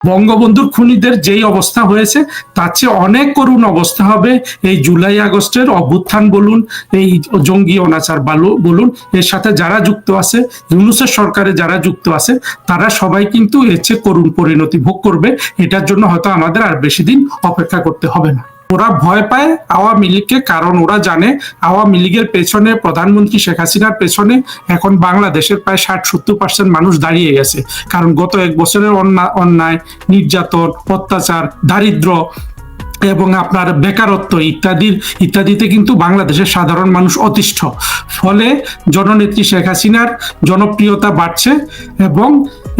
বঙ্গবন্ধুর খুনিদের যেই অবস্থা হয়েছে তার চেয়ে অনেক করুণ অবস্থা হবে এই জুলাই আগস্টের অভ্যুত্থান বলুন, এই জঙ্গি অনাচার বলুন, এর সাথে যারা যুক্ত আছে, ইউনূসের সরকারে যারা যুক্ত আছে, তারা সবাই কিন্তু এর চেয়ে করুণ পরিণতি ভোগ করবে। এটার জন্য হয়তো আমাদের আর বেশি দিন অপেক্ষা করতে হবে না। ওরা ভয় পায় আওয়ামী লীগকে, কারণ ওরা জানে আওয়ামী লীগের পেছনে, প্রধানমন্ত্রী শেখ হাসিনার পেছনে এখন বাংলাদেশের প্রায় 60-70% মানুষ দাঁড়িয়ে গেছে। কারণ গত এক বছরের অন্যায়, নির্যাতন, অত্যাচার, দারিদ্র এবং আপনার বেকারত্ব ইত্যাদিতে কিন্তু বাংলাদেশের সাধারণ মানুষ অতিষ্ঠ। ফলে জননেত্রী শেখ হাসিনার জনপ্রিয়তা বাড়ছে, এবং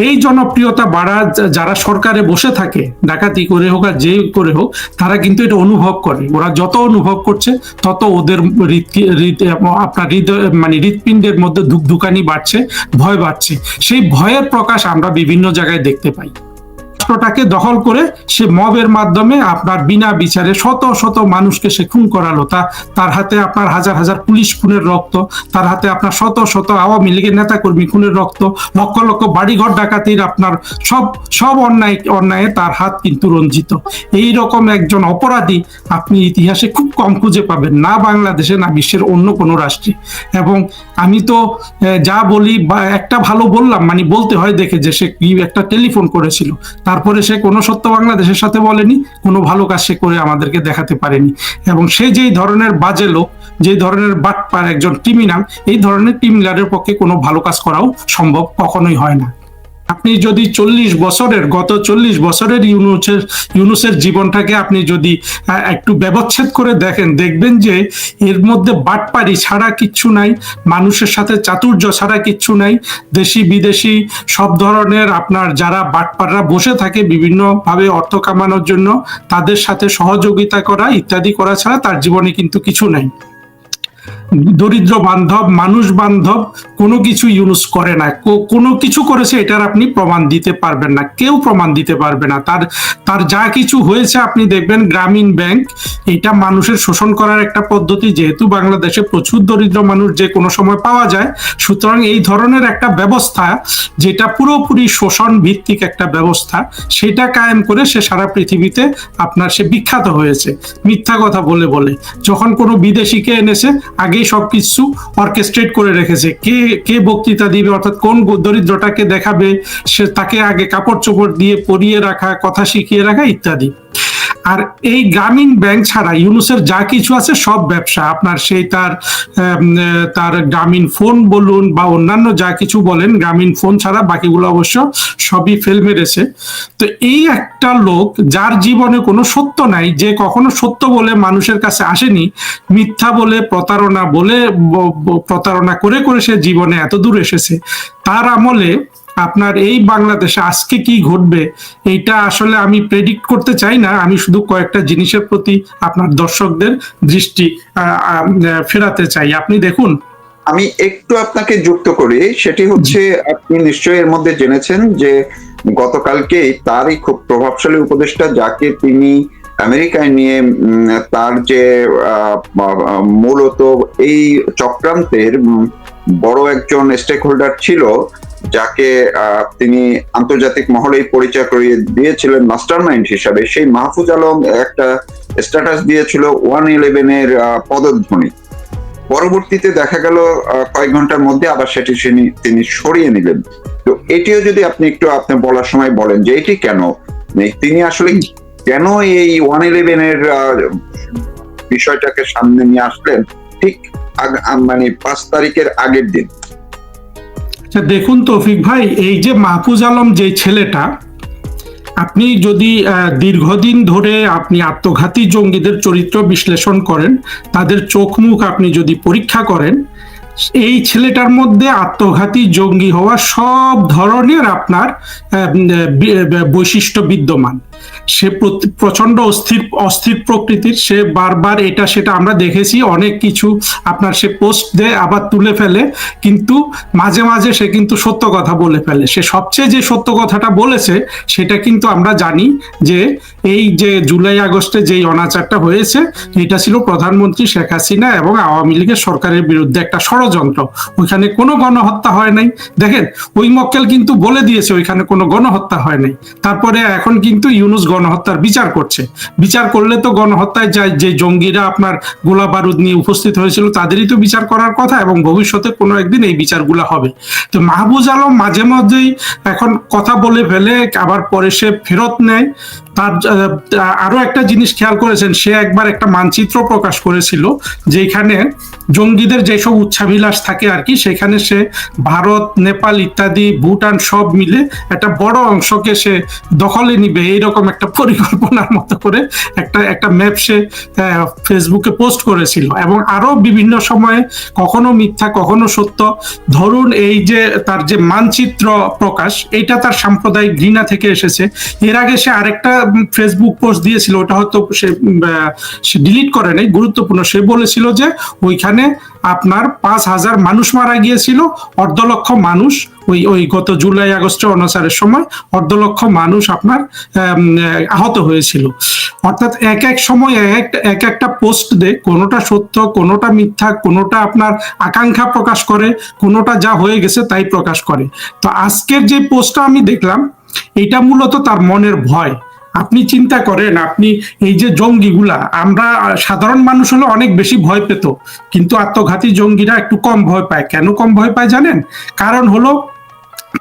এই জনপ্রিয়তা বাড়া যারা সরকারে বসে থাকে, ডাকাতি করে হোক আর যে করে হোক, তারা কিন্তু এটা অনুভব করে। ওরা যত অনুভব করছে তত ওদের আপনার হৃৎপিণ্ডের মধ্যে ধুকধুকানি বাড়ছে, ভয় বাড়ছে। সেই ভয়ের প্রকাশ আমরা বিভিন্ন জায়গায় দেখতে পাই। রাষ্ট্রটাকে দখল করে সে মবের মাধ্যমে আপনার বিনা বিচারে শত শত মানুষকে সে খুন করালো। তার হাতে আপনার হাজার হাজার পুলিশ খুনের রক্ত, তার হাতে আপনার শত শত আওয়ামী লীগের নেতাকর্মী খুনের রক্ত, লক্ষ লক্ষ বাড়িঘর ডাকাতির আপনার সব অন্যায়ে তার হাত কিন্তু রঞ্জিত। এই রকম একজন অপরাধী আপনি ইতিহাসে খুব কম খুঁজে পাবেন, না বাংলাদেশে না বিশ্বের অন্য কোনো রাষ্ট্রে। এবং আমি তো যা বলি বা একটা ভালো বললাম, বলতে হয় দেখে যে সে কি একটা টেলিফোন করেছিল, তারপরে সে কোনো সত্য বাংলাদেশের সাথে বলেনি, কোনো ভালো কাজ সে করে আমাদেরকে দেখাতে পারেনি। এবং সে যেই ধরনের বাজে লোক, যে ধরনের বাটপার একজন ক্রিমিনাল, এই ধরনের ক্রিমিনালের পক্ষে কোনো ভালো কাজ করাও সম্ভব কখনোই হয় না। আপনি যদি গত 40 বছরের ইউনূসের জীবনটাকে আপনি যদি একটু ব্যবচ্ছেদ করে দেখবেন যে এর মধ্যে বাটপারি ছাড়া কিচ্ছু নাই, মানুষের সাথে চাতুর্য ছাড়া কিচ্ছু নাই। দেশি বিদেশি সব ধরনের আপনার যারা বাটপাররা বসে থাকে বিভিন্ন ভাবে অর্থ কামানোর জন্য, তাদের সাথে সহযোগিতা করা ইত্যাদি করা ছাড়া তার জীবনে কিন্তু কিছু নাই। দরিদ্র বান্ধব, মানুষ বান্ধব কোনো কিছু ইউনূস করে না। কোনো কিছু করেছে এটার আপনি প্রমাণ দিতে পারবেন না, কেউ প্রমাণ দিতে পারবে না। তার যা কিছু হয়েছে আপনি দেখবেন, গ্রামীণ ব্যাংক, এটা মানুষের শোষণ করার একটা পদ্ধতি। যেহেতু বাংলাদেশে প্রচুর দরিদ্র মানুষ যে কোনো সময় পাওয়া যায়, সুতরাং এই ধরনের একটা ব্যবস্থা, যেটা পুরোপুরি শোষণ ভিত্তিক একটা ব্যবস্থা, সেটা কায়েম করে সে সারা পৃথিবীতে সে বিখ্যাত হয়েছে মিথ্যা কথা বলে বলে। যখন কোনো বিদেশিকে এনেছে, আগেই সবকিছু অর্কেস্ট্রেট করে রেখেছে, কে বক্তৃতা দিবে, অর্থাৎ কোন দরিদ্রটাকে দেখাবে, সে তাকে আগে কাপড় চোপড় দিয়ে পরিয়ে রাখা, কথা শিখিয়ে রাখা ইত্যাদি। আর এই গ্রামীণ ব্যাংক ছাড়া ইউনূসের যা কিছু আছে সব ব্যবসা। আপনার সেই তার গ্রামীণ ফোন বলুন বা অন্যান্য যা কিছু বলেন, গ্রামীণ ফোন ছাড়া বাকিগুলো অবশ্য সবই ফেল মেরেছে। তো এই একটা লোক যার জীবনে কোনো সত্য নাই, যে কখনো সত্য বলে মানুষের কাছে আসেনি, মিথ্যা বলে, প্রতারণা করে সে জীবনে এত দূর এসেছে, তার আমলে আপনার এই বাংলাদেশে আজকে কি ঘটবে এইটা আসলে আমি প্রেডিক্ট করতে চাই না। আমি শুধু কয়েকটা জিনিসের প্রতি আপনার দর্শকদের দৃষ্টি ফেরাতে চাই। আপনি দেখুন, আমি একটু আপনাকে যুক্ত করি, সেটি হচ্ছে আপনি নিশ্চয়ই এর মধ্যে জেনেছেন যে গতকালকেই তারই খুব প্রভাবশালী উপদেষ্টা, যাকে তিনি আমেরিকায় নিয়ে তার যে মূলত এই চক্রান্তের বড় একজন স্টেক হোল্ডার ছিল, যাকে তিনি আন্তর্জাতিক মহলেই পরিচয় করিয়ে দিয়েছিলেন মাস্টারমাইন্ড হিসাবে, সেই মাহফুজ আলম একটা স্ট্যাটাস দিয়েছিল 111 এর পদধ্বনি। পরবর্তীতে দেখা গেল কয়েক ঘন্টার মধ্যে আবার সেটি তিনি সরিয়ে নিলেন। তো এটিও যদি আপনি বলার সময় বলেন যে এটি কেন, তিনি আসলে কেন এই 111 এর বিষয়টাকে সামনে নিয়ে আসলেন ঠিক 5 তারিখের আগের দিন। দেখুন তৌফিক ভাই, এই যে মাহফুজ আলম যে ছেলেটা, আপনি যদি দীর্ঘদিন ধরে আপনি আত্মঘাতী জঙ্গিদের চরিত্র বিশ্লেষণ করেন, তাদের চোখ মুখ আপনি যদি পরীক্ষা করেন, এই ছেলেটার মধ্যে আত্মঘাতী জঙ্গি হওয়া সব ধরনের আপনার বৈশিষ্ট্য বিদ্যমান। সে প্রচন্ড অস্থির অস্থির প্রকৃতির, সে বারবার এটা সেটা আমরা দেখেছি, অনেক কিছু আপনার সে পোস্ট দেয় আবার তুলে ফেলে, কিন্তু মাঝে মাঝে সে কিন্তু সত্য কথা বলে ফেলে। সে সবচেয়ে যে সত্য কথাটা বলেছে সেটা কিন্তু আমরা জানি যে এই যে জুলাই আগস্টে যেই অনাচারটা হয়েছে এটা ছিল প্রধানমন্ত্রী শেখ হাসিনা এবং আওয়ামী লীগের সরকারের বিরুদ্ধে একটা ষড়যন্ত্র। ওইখানে কোনো গণহত্যা হয় নাই। দেখেন, ওই মক্কেল কিন্তু বলে দিয়েছে ওইখানে কোনো গণহত্যা হয় নাই। তারপরে এখন কিন্তু ইউনূস গণহত্যার বিচার করছে। বিচার করলে তো গণহত্যায় যায় যে জঙ্গিরা আপনার গোলা বারুদ নিয়ে উপস্থিত হয়েছিল তাদেরই তো বিচার করার কথা, এবং ভবিষ্যতে কোনো একদিন এই বিচারগুলো হবে। তো মাহফুজ আলম মাঝে মধ্যেই এখন কথা বলে ফেলে, আবার পরে সে ফেরত নেয়। তার আরো একটা জিনিস খেয়াল করেছেন, সে একবার একটা মানচিত্র প্রকাশ করেছিল যেখানে জঙ্গিদের যেসব উচ্চাভিলাষ থাকে আর কি, সেখানে সে ভারত, নেপাল ইত্যাদি, ভুটান সব মিলে একটা বড় অংশকে সে দখলে নিবে এইরকম একটা পরিকল্পনার মতো করে একটা ম্যাপ সে ফেসবুকে পোস্ট করেছিল। এবং আরো বিভিন্ন সময়ে কখনো মিথ্যা কখনো সত্য। ধরুন এই যে তার যে মানচিত্র প্রকাশ, এটা তার সাম্প্রদায়িক ঘৃণা থেকে এসেছে। এর আগে সে আরেকটা ফেসবুক পোস্ট দিয়েছিল, ওটা হয়তো সে ডিলিট করে নাই, গুরুত্বপূর্ণ। সে বলেছিল যে ওইখানে আপনার 5,000 মানুষ মারা গিয়েছিল, 1.5 লক্ষ মানুষ ওই গত জুলাই আগস্টে অনাচারের সময় 1.5 লক্ষ মানুষ আপনার আহত হয়েছিল। অর্থাৎ এক এক সময় এক একটা পোস্ট দেয়, কোনোটা সত্য কোনোটা মিথ্যা, কোনোটা আপনার আকাঙ্ক্ষা প্রকাশ করে, কোনোটা যা হয়ে গেছে তাই প্রকাশ করে। তো আজকের যে পোস্টটা আমি দেখলাম, এটা মূলত তার মনের ভয়। আপনি চিন্তা করেন, আপনি এই যে জঙ্গিগুলা, আমরা সাধারণ মানুষ হলে অনেক বেশি ভয় পেত, কিন্তু আত্মঘাতী জঙ্গিরা একটু কম ভয় পায়। কেন কম ভয় পায় জানেন? কারণ হলো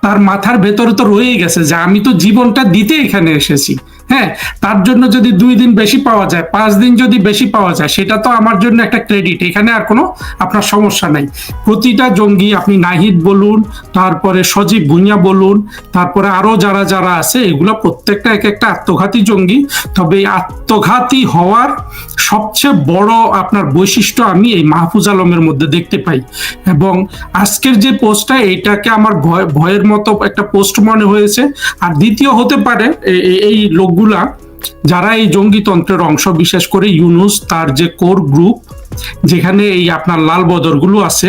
তার মাথার ভেতরে তো রয়েই গেছে যে আমি তো জীবনটা দিতে এখানে এসেছি। হ্যাঁ, তার জন্য যদি 2 দিন বেশি পাওয়া যায়, 5 দিন যদি বেশি পাওয়া যায়, সেটা তো আমার জন্য একটা ক্রেডিট, এখানে আর কোনো আপনার সমস্যা নাই। প্রতিটা জঙ্গি, আপনি নাহিদ বলুন, তারপরে সজীব ভুঁইয়া বলুন, তারপরে আরো যারা যারা আছে, এগুলো প্রত্যেকটা এক একটা আত্মঘাতী জঙ্গি। তবে এই আত্মঘাতী হওয়ার সবচেয়ে বড় আপনার বৈশিষ্ট্য আমি এই মাহফুজ আলমের মধ্যে দেখতে পাই। এবং আজকের যে পোস্টটা, এইটাকে আমার ভয়ের মতো একটা পোস্ট মনে হয়েছে। আর দ্বিতীয় হতে পারে এই লোকগুলা যারা এই জঙ্গিতন্ত্রের অংশ, বিশেষ করে ইউনূস, তার যে কোর গ্রুপ, যেখানে এই আপনার লাল বদরগুলো আছে,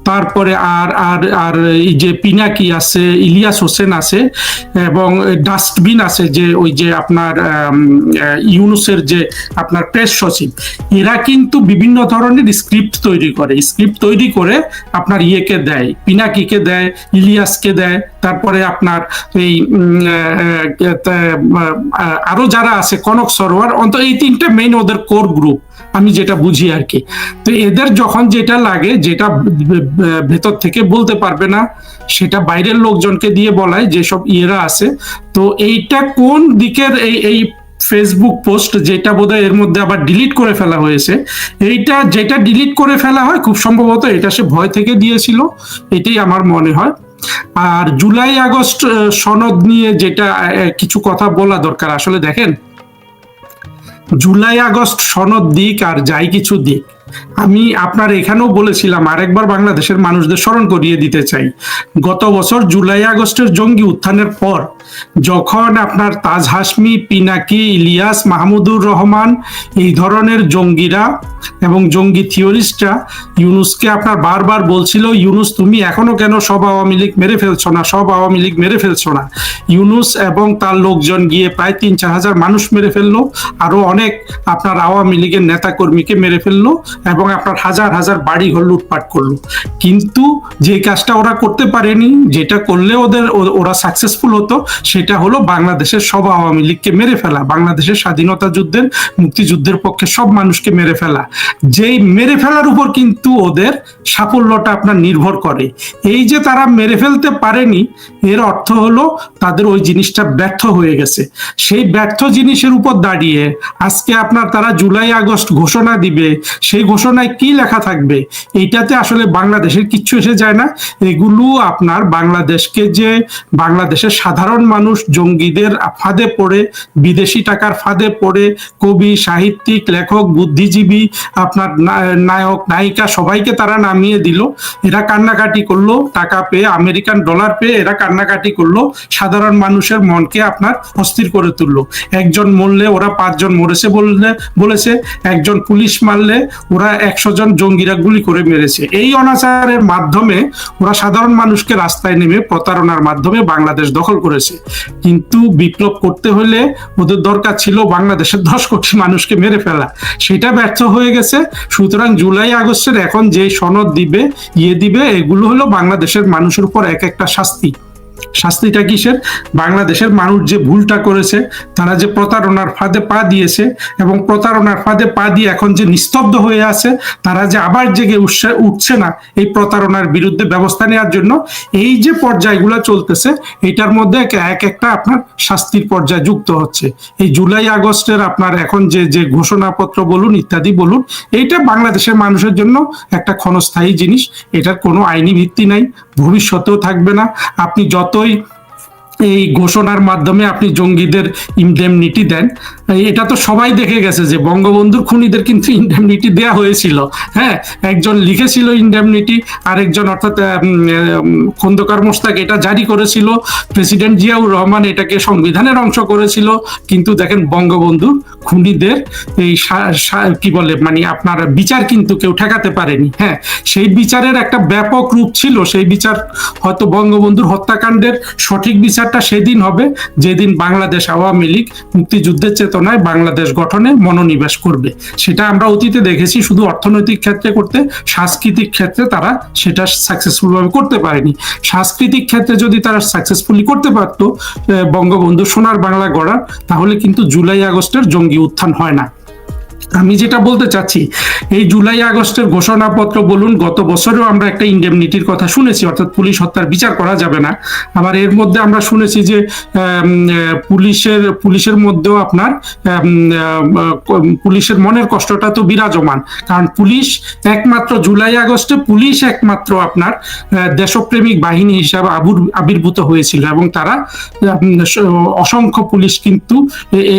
তারপরে আর আর আর এই যে পিনাকি আছে, ইলিয়াস হোসেন আছে, এবং ডাস্টবিন আছে, যে ওই যে আপনার ইউনূসের যে আপনার প্রেস সচিব, এরা কিন্তু বিভিন্ন ধরনের স্ক্রিপ্ট তৈরি করে আপনার ইয়েকে দেয়, পিনাকিকে দেয়, ইলিয়াসকে দেয়, তারপরে আপনার এই আরো যারা আছে, কনক সরোয়ার, অন্তত এই 3টে মেইন ওদের কোর গ্রুপ, আমি যেটা বুঝি আর কি। তো এদের যখন যেটা লাগে, যেটা ভেতর থেকে বলতে পারবে না, সেটা বাইরের লোকজনকে দিয়ে বলায়, যেসব ইয়েরা আছে। তো এইটা কোন দিকের এই ফেসবুক পোস্ট, যেটা বোধহয় এর মধ্যে আবার ডিলিট করে ফেলা হয়েছে, এইটা যেটা ডিলিট করে ফেলা হয় খুব সম্ভবত এটা সে ভয় থেকে দিয়েছিল, এটাই আমার মনে হয়। আর জুলাই আগস্ট সনদ নিয়ে যেটা কিছু কথা বলা দরকার, আসলে দেখেন, জুলাই আগস্ট সনদ দিক আর যাই কিছু দিক, আমি আপনার এখানেও বলেছিলাম, আরেকবার বাংলাদেশের মানুষদের স্মরণ করিয়ে দিতে চাই, গত বছর জুলাই আগস্টের জঙ্গি উত্থানের পর যখন আপনার তাজ হাসমি, পিনাকি, ইলিয়াস, মাহমুদুর রহমান, এই ধরনের জঙ্গিরা এবং জঙ্গি থিওরিস্টরা ইউনূসকে আপনার বারবার বলছিল, ইউনূস তুমি এখনো কেন সব আওয়ামী লীগ মেরে ফেলছো না। ইউনূস এবং তার লোকজন গিয়ে প্রায় 3-4 হাজার মানুষ মেরে ফেললো, আরো অনেক আপনার আওয়ামী লীগের নেতা কর্মীকে মেরে ফেললো, এবং আপনার হাজার হাজার বাড়ি ঘর লুটপাট করলো। কিন্তু যে কাজটা ওরা করতে পারেনি, যেটা করলে ওরা সাকসেসফুল হতো, সেটা হলো বাংলাদেশের সব আওয়ামী লীগকে মেরে ফেলা, বাংলাদেশের স্বাধীনতা যুদ্ধের, মুক্তিযুদ্ধের পক্ষে সব মানুষকে মেরে ফেলা। যেই মেরে ফেলার উপর কিন্তু ওদের সাফল্যটা আপনার নির্ভর করে। এই যে তারা মেরে ফেলতে পারেনি, এর অর্থ হলো তাদের ওই জিনিসটা ব্যর্থ হয়ে গেছে। সেই ব্যর্থ জিনিসের উপর দাঁড়িয়ে আজকে আপনার তারা জুলাই আগস্ট ঘোষণা দিবে, সেই ঘোষণায় কি লেখা থাকবে এইটাতে আসলে বাংলাদেশের কিচ্ছু এসে যায় না। এগুলো আপনার বাংলাদেশের সাধারণ মানুষ জঙ্গিদের ফাঁদে পড়ে, বিদেশি টাকার ফাঁদে পড়ে, কবি, সাহিত্যিক, লেখক, বুদ্ধিজীবী, আপনার নায়ক, নায়িকা সবাইকে তারা নামিয়ে দিল। এরা কান্নাকাটি করলো টাকা পেয়ে, আমেরিকান ডলার পেয়ে এরা কান্নাকাটি করলো, সাধারণ মানুষের মনকে আপনার অস্থির করে তুললো। একজন মরলে ওরা 5 জন মরেছে বলেছে, একজন পুলিশ মারলে ওরা 100 জন জঙ্গিরা গুলি করে মেরেছে। এই অনাচারের মাধ্যমে ওরা সাধারণ মানুষকে রাস্তায় নেমে প্রতারণার মাধ্যমে বাংলাদেশ দখল করেছে। কিন্তু বিপ্লব করতে হলে ওদের দরকার ছিল বাংলাদেশের 10 কোটি মানুষকে মেরে ফেলা, সেটা ব্যর্থ হয়ে গেছে। সুতরাং জুলাই আগস্টের এখন যে সনদ দিবে, এগুলো হলো বাংলাদেশের মানুষের উপর এক একটা শাস্তি। শাস্তিটা কিসের? বাংলাদেশের মানুষ যে ভুলটা করেছে, তারা যে প্রতারণার ফাঁদে পা দিয়েছে এবং প্রতারণার ফাঁদে পা দিয়ে এখন যে নিস্তব্ধ হয়ে আছে, তারা যে আবার জেগে উঠছে না এই প্রতারণার বিরুদ্ধে ব্যবস্থা নেওয়ার জন্য, এই যে পর্যায়গুলো চলতেছে এটার মধ্যে এক একটা আপনার শাস্তির পর্যায় যুক্ত হচ্ছে। এই জুলাই আগস্টের আপনার এখন যে ঘোষণাপত্র বলুন ইত্যাদি বলুন, এইটা বাংলাদেশের মানুষের জন্য একটা ক্ষণস্থায়ী জিনিস, এটার কোনো আইনি ভিত্তি নাই, ভবিষ্যতেও থাকবে না। আপনি যতই এই ঘোষণার মাধ্যমে আপনি জঙ্গিদের ইনডেমনিটি দেন, এটা তো সবাই দেখে গেছে যে বঙ্গবন্ধুর খুনিদের কিন্তু ইনডেমনিটি দেয়া হয়েছিল। হ্যাঁ, একজন লিখেছিল ইনডেমনিটি, আরেকজন অর্থাৎ খন্দকার মোশতাক এটা জারি করেছিল, প্রেসিডেন্ট জিয়াউর রহমান এটাকে সংবিধানের অংশ করেছিল। কিন্তু দেখেন বঙ্গবন্ধুর খুনিদের এই কি বলে মানে আপনার বিচার কিন্তু কেউ ঠেকাতে পারেনি। হ্যাঁ, সেই বিচারের একটা ব্যাপক রূপ ছিল। সেই বিচার হয়তো বঙ্গবন্ধুর হত্যাকাণ্ডের সঠিক বিচারটা সেদিন হবে যেদিন বাংলাদেশ আওয়ামী লীগ মুক্তিযুদ্ধের চেতনায় বাংলাদেশ গঠনে মনোনিবেশ করবে। সেটা আমরা অতীতে দেখেছি, শুধু অর্থনৈতিক ক্ষেত্রে করতে, সাংস্কৃতিক ক্ষেত্রে তারা সেটা সাকসেসফুল ভাবে করতে পারেনি। সাংস্কৃতিক ক্ষেত্রে যদি তারা সাকসেসফুলি করতে পারত বঙ্গবন্ধু সোনার বাংলা গড়ার, তাহলে কিন্তু জুলাই আগস্টের জঙ্গি উত্থান হয় না। আমি যেটা বলতে চাচ্ছি, এই জুলাই আগস্টের ঘোষণাপত্র বলুন, গত বছরেও আমরা একটা ইনডেমনিটির কথা শুনেছি, অর্থাৎ পুলিশ হত্যার বিচার করা যাবে না। আবার এর মধ্যে আমরা শুনেছি যে পুলিশের মধ্যেও আপনার পুলিশের মনের কষ্টটা তো বিরাজমান, কারণ পুলিশ একমাত্র জুলাই আগস্টে পুলিশ একমাত্র আপনার দেশপ্রেমিক বাহিনী হিসাবে আবির্ভূত হয়েছিল এবং তারা অসংখ্য পুলিশ কিন্তু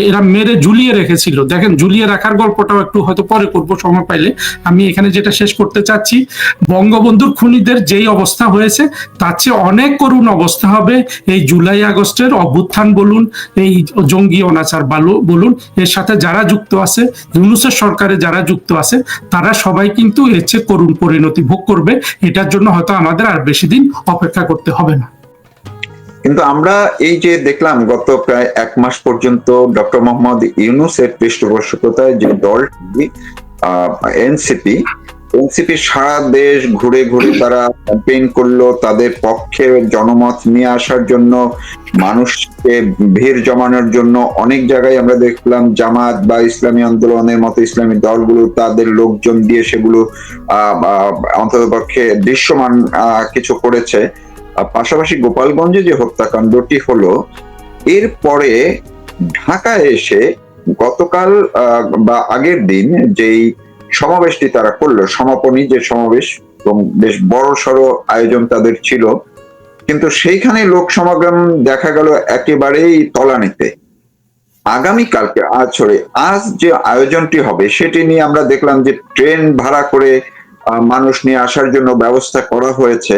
এরা মেরে ঝুলিয়ে রেখেছিল। দেখেন, ঝুলিয়ে রাখার গল্পটাও একটু হয়তো পরে করবো সময় পাইলে। আমি এখানে যেটা শেষ করতে চাচ্ছি, বঙ্গবন্ধুর খুনিদের যেই অবস্থা হয়েছে তার চেয়ে অনেক করুণ অবস্থা হবে এই জুলাই আগস্টের অভ্যুত্থান বলুন, এই জঙ্গি অনাচার বলুন, এর সাথে যারা যুক্ত আছে, ইউনূসের সরকারে যারা যুক্ত আছে, তারা সবাই কিন্তু এর চেয়ে করুণ পরিণতি ভোগ করবে। এটার জন্য হয়তো আমাদের আর বেশি দিন অপেক্ষা করতে হবে না। কিন্তু আমরা এই যে দেখলাম গত প্রায় 1 মাস পর্যন্ত ডক্টর মোহাম্মদ ইউনূসের পৃষ্ঠপোষকতায় যে দলটি এনসিপি সারা দেশ ঘুরে ঘুরে তারা ক্যাম্পেইন করলো, তাদের পক্ষে জনমত নিয়ে আসার জন্য, মানুষকে ভিড় জমানোর জন্য অনেক জায়গায় আমরা দেখলাম জামাত বা ইসলামী আন্দোলনের মতো ইসলামী দলগুলো তাদের লোকজন দিয়ে সেগুলো অন্ততপক্ষে দৃশ্যমান কিছু করেছে। পাশাপাশি গোপালগঞ্জে যে হত্যাকাণ্ডটি হলো, এরপরে ঢাকায় এসে গতকাল বা আগের দিন যেই সমাবেশটি তারা করলো, সমাপনী যে সমাবেশ, বেশ বড় সড় আয়োজন তাদের ছিল, কিন্তু সেইখানে লোক সমাগম দেখা গেল একেবারেই তলানিতে। আগামীকালকে আজ যে আয়োজনটি হবে সেটি নিয়ে আমরা দেখলাম যে ট্রেন ভাড়া করে মানুষ নিয়ে আসার জন্য ব্যবস্থা করা হয়েছে।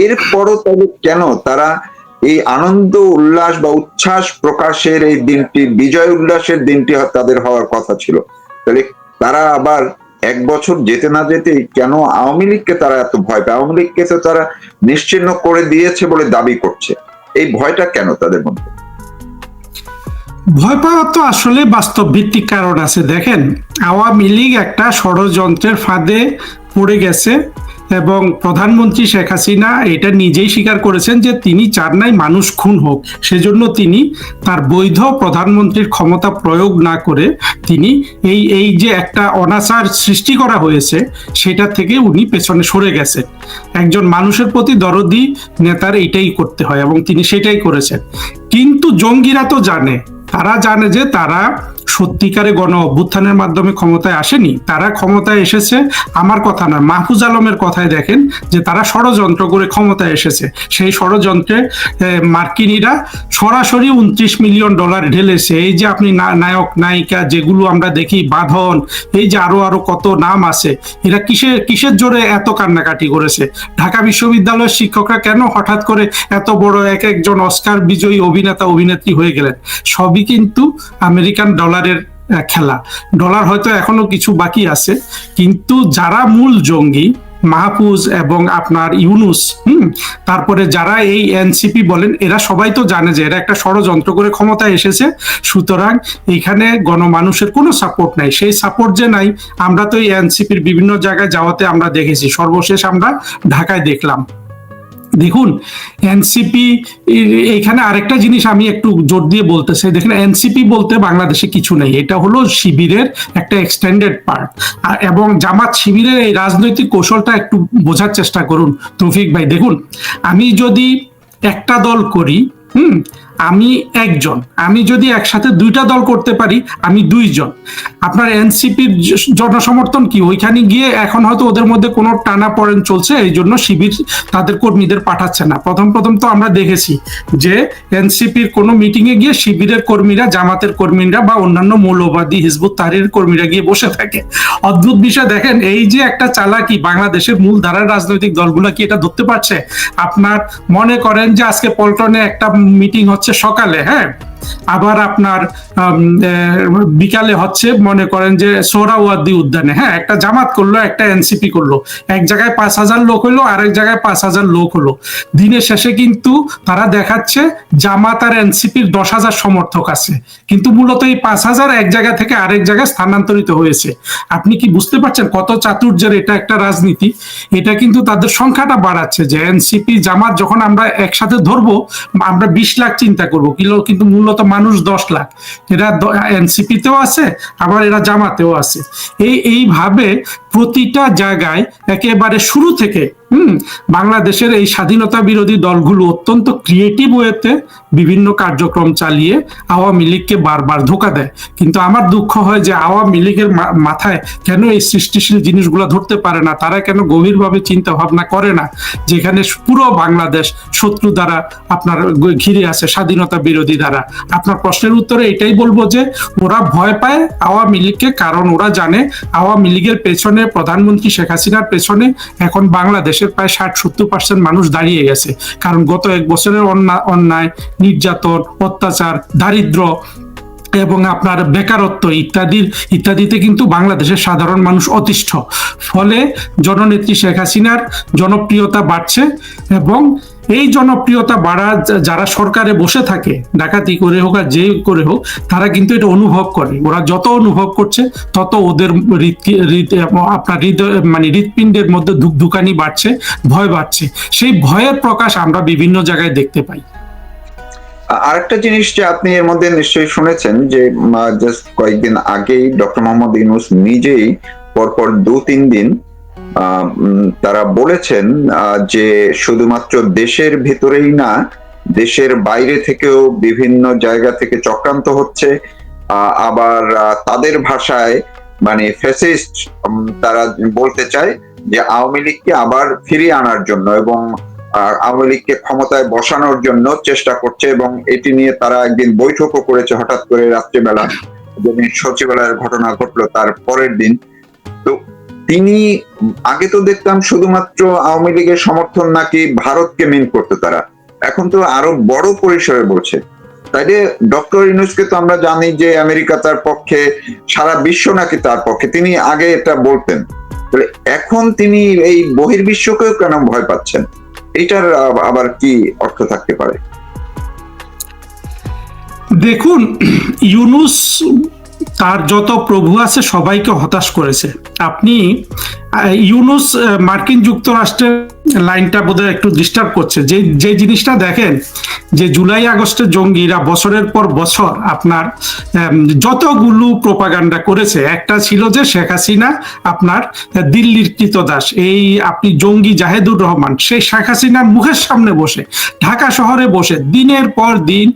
এরপরও তবে কেন তারা এই আনন্দ উল্লাস বা উচ্ছ্বাস প্রকাশের এই দিনটি, বিজয় উল্লাসের দিনটি তাদের হওয়ার কথা ছিল, তাহলে তারা আবার 1 বছর যেতে না যেতেই কেন আওয়ামী লীগকে তারা এত ভয় পায়? আওয়ামী লীগকে তো তারা নিশ্চিহ্ন করে দিয়েছে বলে দাবি করছে, এই ভয়টা কেন তাদের মধ্যে? ভয় পাওয়ার তো আসলে বাস্তব ভিত্তিক কারণ আছে। দেখেন, আওয়ামী লীগ একটা ষড়যন্ত্রের ফাঁদে পড়ে গেছে এবং প্রধানমন্ত্রী শেখ হাসিনা এটা নিজেই স্বীকার করেছেন যে তিনি চান নাই মানুষ খুন হোক। সেজন্য তিনি তার বৈধ প্রধানমন্ত্রীর ক্ষমতা প্রয়োগ না করে তিনি এই যে একটা অনাচার সৃষ্টি করা হয়েছে সেটা থেকে উনি পেছনে সরে গেছেন। একজন মানুষের প্রতি দরদি নেতার এটাই করতে হয় এবং তিনি সেটাই করেছেন। কিন্তু জঙ্গিরা তো জানে তারা জানে যে তারা সত্যিকারে গণ অভ্যুত্থানের মাধ্যমে ক্ষমতায় আসেনি, তারা ক্ষমতায় এসেছে, আমার কথা না মাহফুজ আলমের কথায় দেখেন যে তারা ষড়যন্ত্র করে ক্ষমতায় এসেছে। সেই ষড়যন্ত্রে মার্কিনীরা সরাসরি $29 মিলিয়ন ঢেলেছে। এই যে আপনি নায়ক নায়িকা যেগুলো আমরা দেখি, বাঁধন, এই যে আরো আরো কত নাম আছে, এরা কিসের জোরে এত কান্নাকাটি করেছে? ঢাকা বিশ্ববিদ্যালয়ের শিক্ষকরা কেন হঠাৎ করে এত বড় এক একজন অস্কার বিজয়ী অভিনেতা অভিনেত্রী হয়ে গেলেন? সবই কিন্তু আমেরিকান ডলারের খেলা। ডলার হয়তো এখনো কিছু বাকি আছে, কিন্তু যারা মূল জঙ্গি মাহফুজ এবং আপনার ইউনুস, তারপরে যারা এই এনসিপি বলেন, এরা সবাই তো জানে যে এরা একটা ষড়যন্ত্র করে ক্ষমতায় এসেছে। সুতরাং এখানে গণমানুষের কোনো সাপোর্ট নাই। সেই সাপোর্ট যে নাই, আমরা তো এই এনসিপির বিভিন্ন জায়গায় যাওয়াতে আমরা দেখেছি। সর্বশেষ আমরা ঢাকায় দেখলাম। দেখুন এনসিপি, এখানে আরেকটা জিনিস আমি একটু জোর দিয়ে বলতে চাই, দেখেন এনসিপি বলতে বাংলাদেশে কিছু নেই, এটা হলো শিবিরের একটা এক্সটেন্ডেড পার্ট। এবং জামাত শিবিরের এই রাজনৈতিক কৌশলটা একটু বোঝার চেষ্টা করুন তৌফিক ভাই। দেখুন আমি যদি একটা দল করি, আমি একজন, আমি যদি একসাথে দুইটা দল করতে পারি, আমি দুইজন। আপনার এনসিপির জনসমর্থন কি? ওইখানে গিয়ে এখন হয়তো ওদের মধ্যে কোনো টানা পড়েন চলছে, এই জন্য শিবির তাদের কর্মীদের পাঠাচ্ছে না। প্রথম তো আমরা দেখেছি যে এনসিপির কোনো মিটিং এ গিয়ে শিবিরের কর্মীরা, জামাতের কর্মীরা বা অন্যান্য মৌলবাদী হিজবুত তাহরিরের কর্মীরা গিয়ে বসে থাকে। অদ্ভুত বিষয় দেখেন, এই যে একটা চালাকি, বাংলাদেশের মূল ধারার রাজনৈতিক দলগুলো কি এটা ধরতে পারছে? আপনার মনে করেন যে আজকে পল্টনে একটা মিটিং হচ্ছে সকালে, হ্যাঁ, আবার আপনার বিকালে হচ্ছে মনে করেন যে সোহরাওয়ার্দী উদ্যানে, হ্যাঁ, একটা জামাত করলো, একটা এনসিপি করলো, এক জায়গায় 5,000 লোক হলো, আরেক জায়গায় 5,000 লোক হলো। দিনের শেষে কিন্তু তারা দেখাচ্ছে জামাত আর এনসিপির 10,000 সমর্থক আছে, কিন্তু মূলত এই 5,000 এক জায়গা থেকে আরেক জায়গায় স্থানান্তরিত হয়েছে। আপনি কি বুঝতে পারছেন কত চাতুর্যের এটা একটা রাজনীতি? এটা কিন্তু তাদের সংখ্যাটা বাড়াচ্ছে, যে এনসিপি জামাত যখন আমরা একসাথে ধরবো, আমরা 20 লাখ চিন্তা করবো, কিন্তু মূলত মানুষ 10 লাখ। এরা এনসিপিতেও আছে, আবার এরা জামাতেও আছে। এইভাবে প্রতিটা জায়গায় একেবারে শুরু থেকে বাংলাদেশের এই স্বাধীনতা বিরোধী দলগুলো অত্যন্ত ক্রিয়েটিভ ওয়েতে বিভিন্ন কার্যক্রম চালিয়ে আওয়ামী লীগকে বারবার ধোঁকা দেয়। কিন্তু আমার দুঃখ হয় যে আওয়ামী লীগের মাথায় কেন এই সৃষ্টিশীল জিনিসগুলো ধরতে পারে না, তারা কেন গভীরভাবে চিন্তা ভাবনা করে না, যেখানে পুরো বাংলাদেশ শত্রু দ্বারা আপনার ঘিরে আছে, স্বাধীনতা বিরোধী দ্বারা। আপনার প্রশ্নের উত্তরে এটাই বলবো যে ওরা ভয় পায় আওয়ামী লীগকে, কারণ ওরা জানে আওয়ামী লীগের পেছনে, প্রধানমন্ত্রী শেখ হাসিনার পেছনে এখন বাংলাদেশের প্রায় 60-70% মানুষ দাঁড়িয়ে গেছে। কারণ গত 1 বছরের অন্যায়, নির্যাতন, অত্যাচার, দারিদ্র এবং আপনার বেকারত্ব ইত্যাদিতে কিন্তু বাংলাদেশের সাধারণ মানুষ অতিষ্ঠ। ফলে জননেত্রী শেখ হাসিনার জনপ্রিয়তা বাড়ছে, এবং এই জনপ্রিয়তা বাড়া যারা সরকারে বসে থাকে, ডাকাতি করে হোক আর যে করে হোক, তারা কিন্তু এটা অনুভব করে। ওরা যত অনুভব করছে তত ওদের আপনার হৃৎপিণ্ডের মধ্যে ধুকধুকানি বাড়ছে, ভয় বাড়ছে। সেই ভয়ের প্রকাশ আমরা বিভিন্ন জায়গায় দেখতে পাই। আরেকটা জিনিস যে আপনি এর মধ্যে নিশ্চয়ই শুনেছেন যে জাস্ট কয়েকদিন আগেই ডক্টর মোহাম্মদ ইউনূস নিজেই পরপর 2-3 দিন তারা বলেছেন যে শুধুমাত্র দেশের ভেতরেই না, দেশের বাইরে থেকেও বিভিন্ন জায়গা থেকে চক্রান্ত হচ্ছে। আবার তাদের ভাষায় মানে ফ্যাসিস্ট, তারা বলতে চায় যে আওয়ামী লীগকে আবার ফিরিয়ে আনার জন্য এবং আওয়ামী লীগকে ক্ষমতায় বসানোর জন্য চেষ্টা করছে। এবং এটি নিয়ে তারা একদিন বৈঠকও করেছে হঠাৎ করে রাত্রিবেলা, যেদিন সচিবালয়ের ঘটনা ঘটলো তার পরের দিন। তো তিনি আগে তো দেখতাম শুধুমাত্র আওয়ামী লীগের সমর্থন নাকি ভারতকে মিন করতে, তারা এখন তো আরো বড় পরিসরে বলছে। তাইলে ডক্টর ইউনূসকে তো আমরা জানি যে আমেরিকা তার পক্ষে, সারা বিশ্ব নাকি তার পক্ষে, তিনি আগে এটা বলতেন। তাহলে এখন তিনি এই বহির্বিশ্বকেও কেন ভয় পাচ্ছেন? এটার আবার কি অর্থ থাকতে পারে? দেখুন, ইউনূস তার যত প্রভু আছে সবাইকে হতাশ করেছে। আপনি ইউনূস মার্কিন যুক্তরাষ্ট্রের লাইনটা বোধহয় একটু ডিস্টার্ব করছে। যে যে জিনিসটা দেখেন, যে জুলাই আগস্টের জঙ্গিরা বছরের পর বছর আপনার যতগুলো প্রোপাগান্ডা করেছে, একটা ছিল যে শেখ হাসিনা আপনার দিল্লির কৃতদাস, এই আপনি জঙ্গি জাহেদুর রহমান সেই শেখ হাসিনার মুখের সামনে বসে ঢাকা শহরে বসে দিনের পর দিন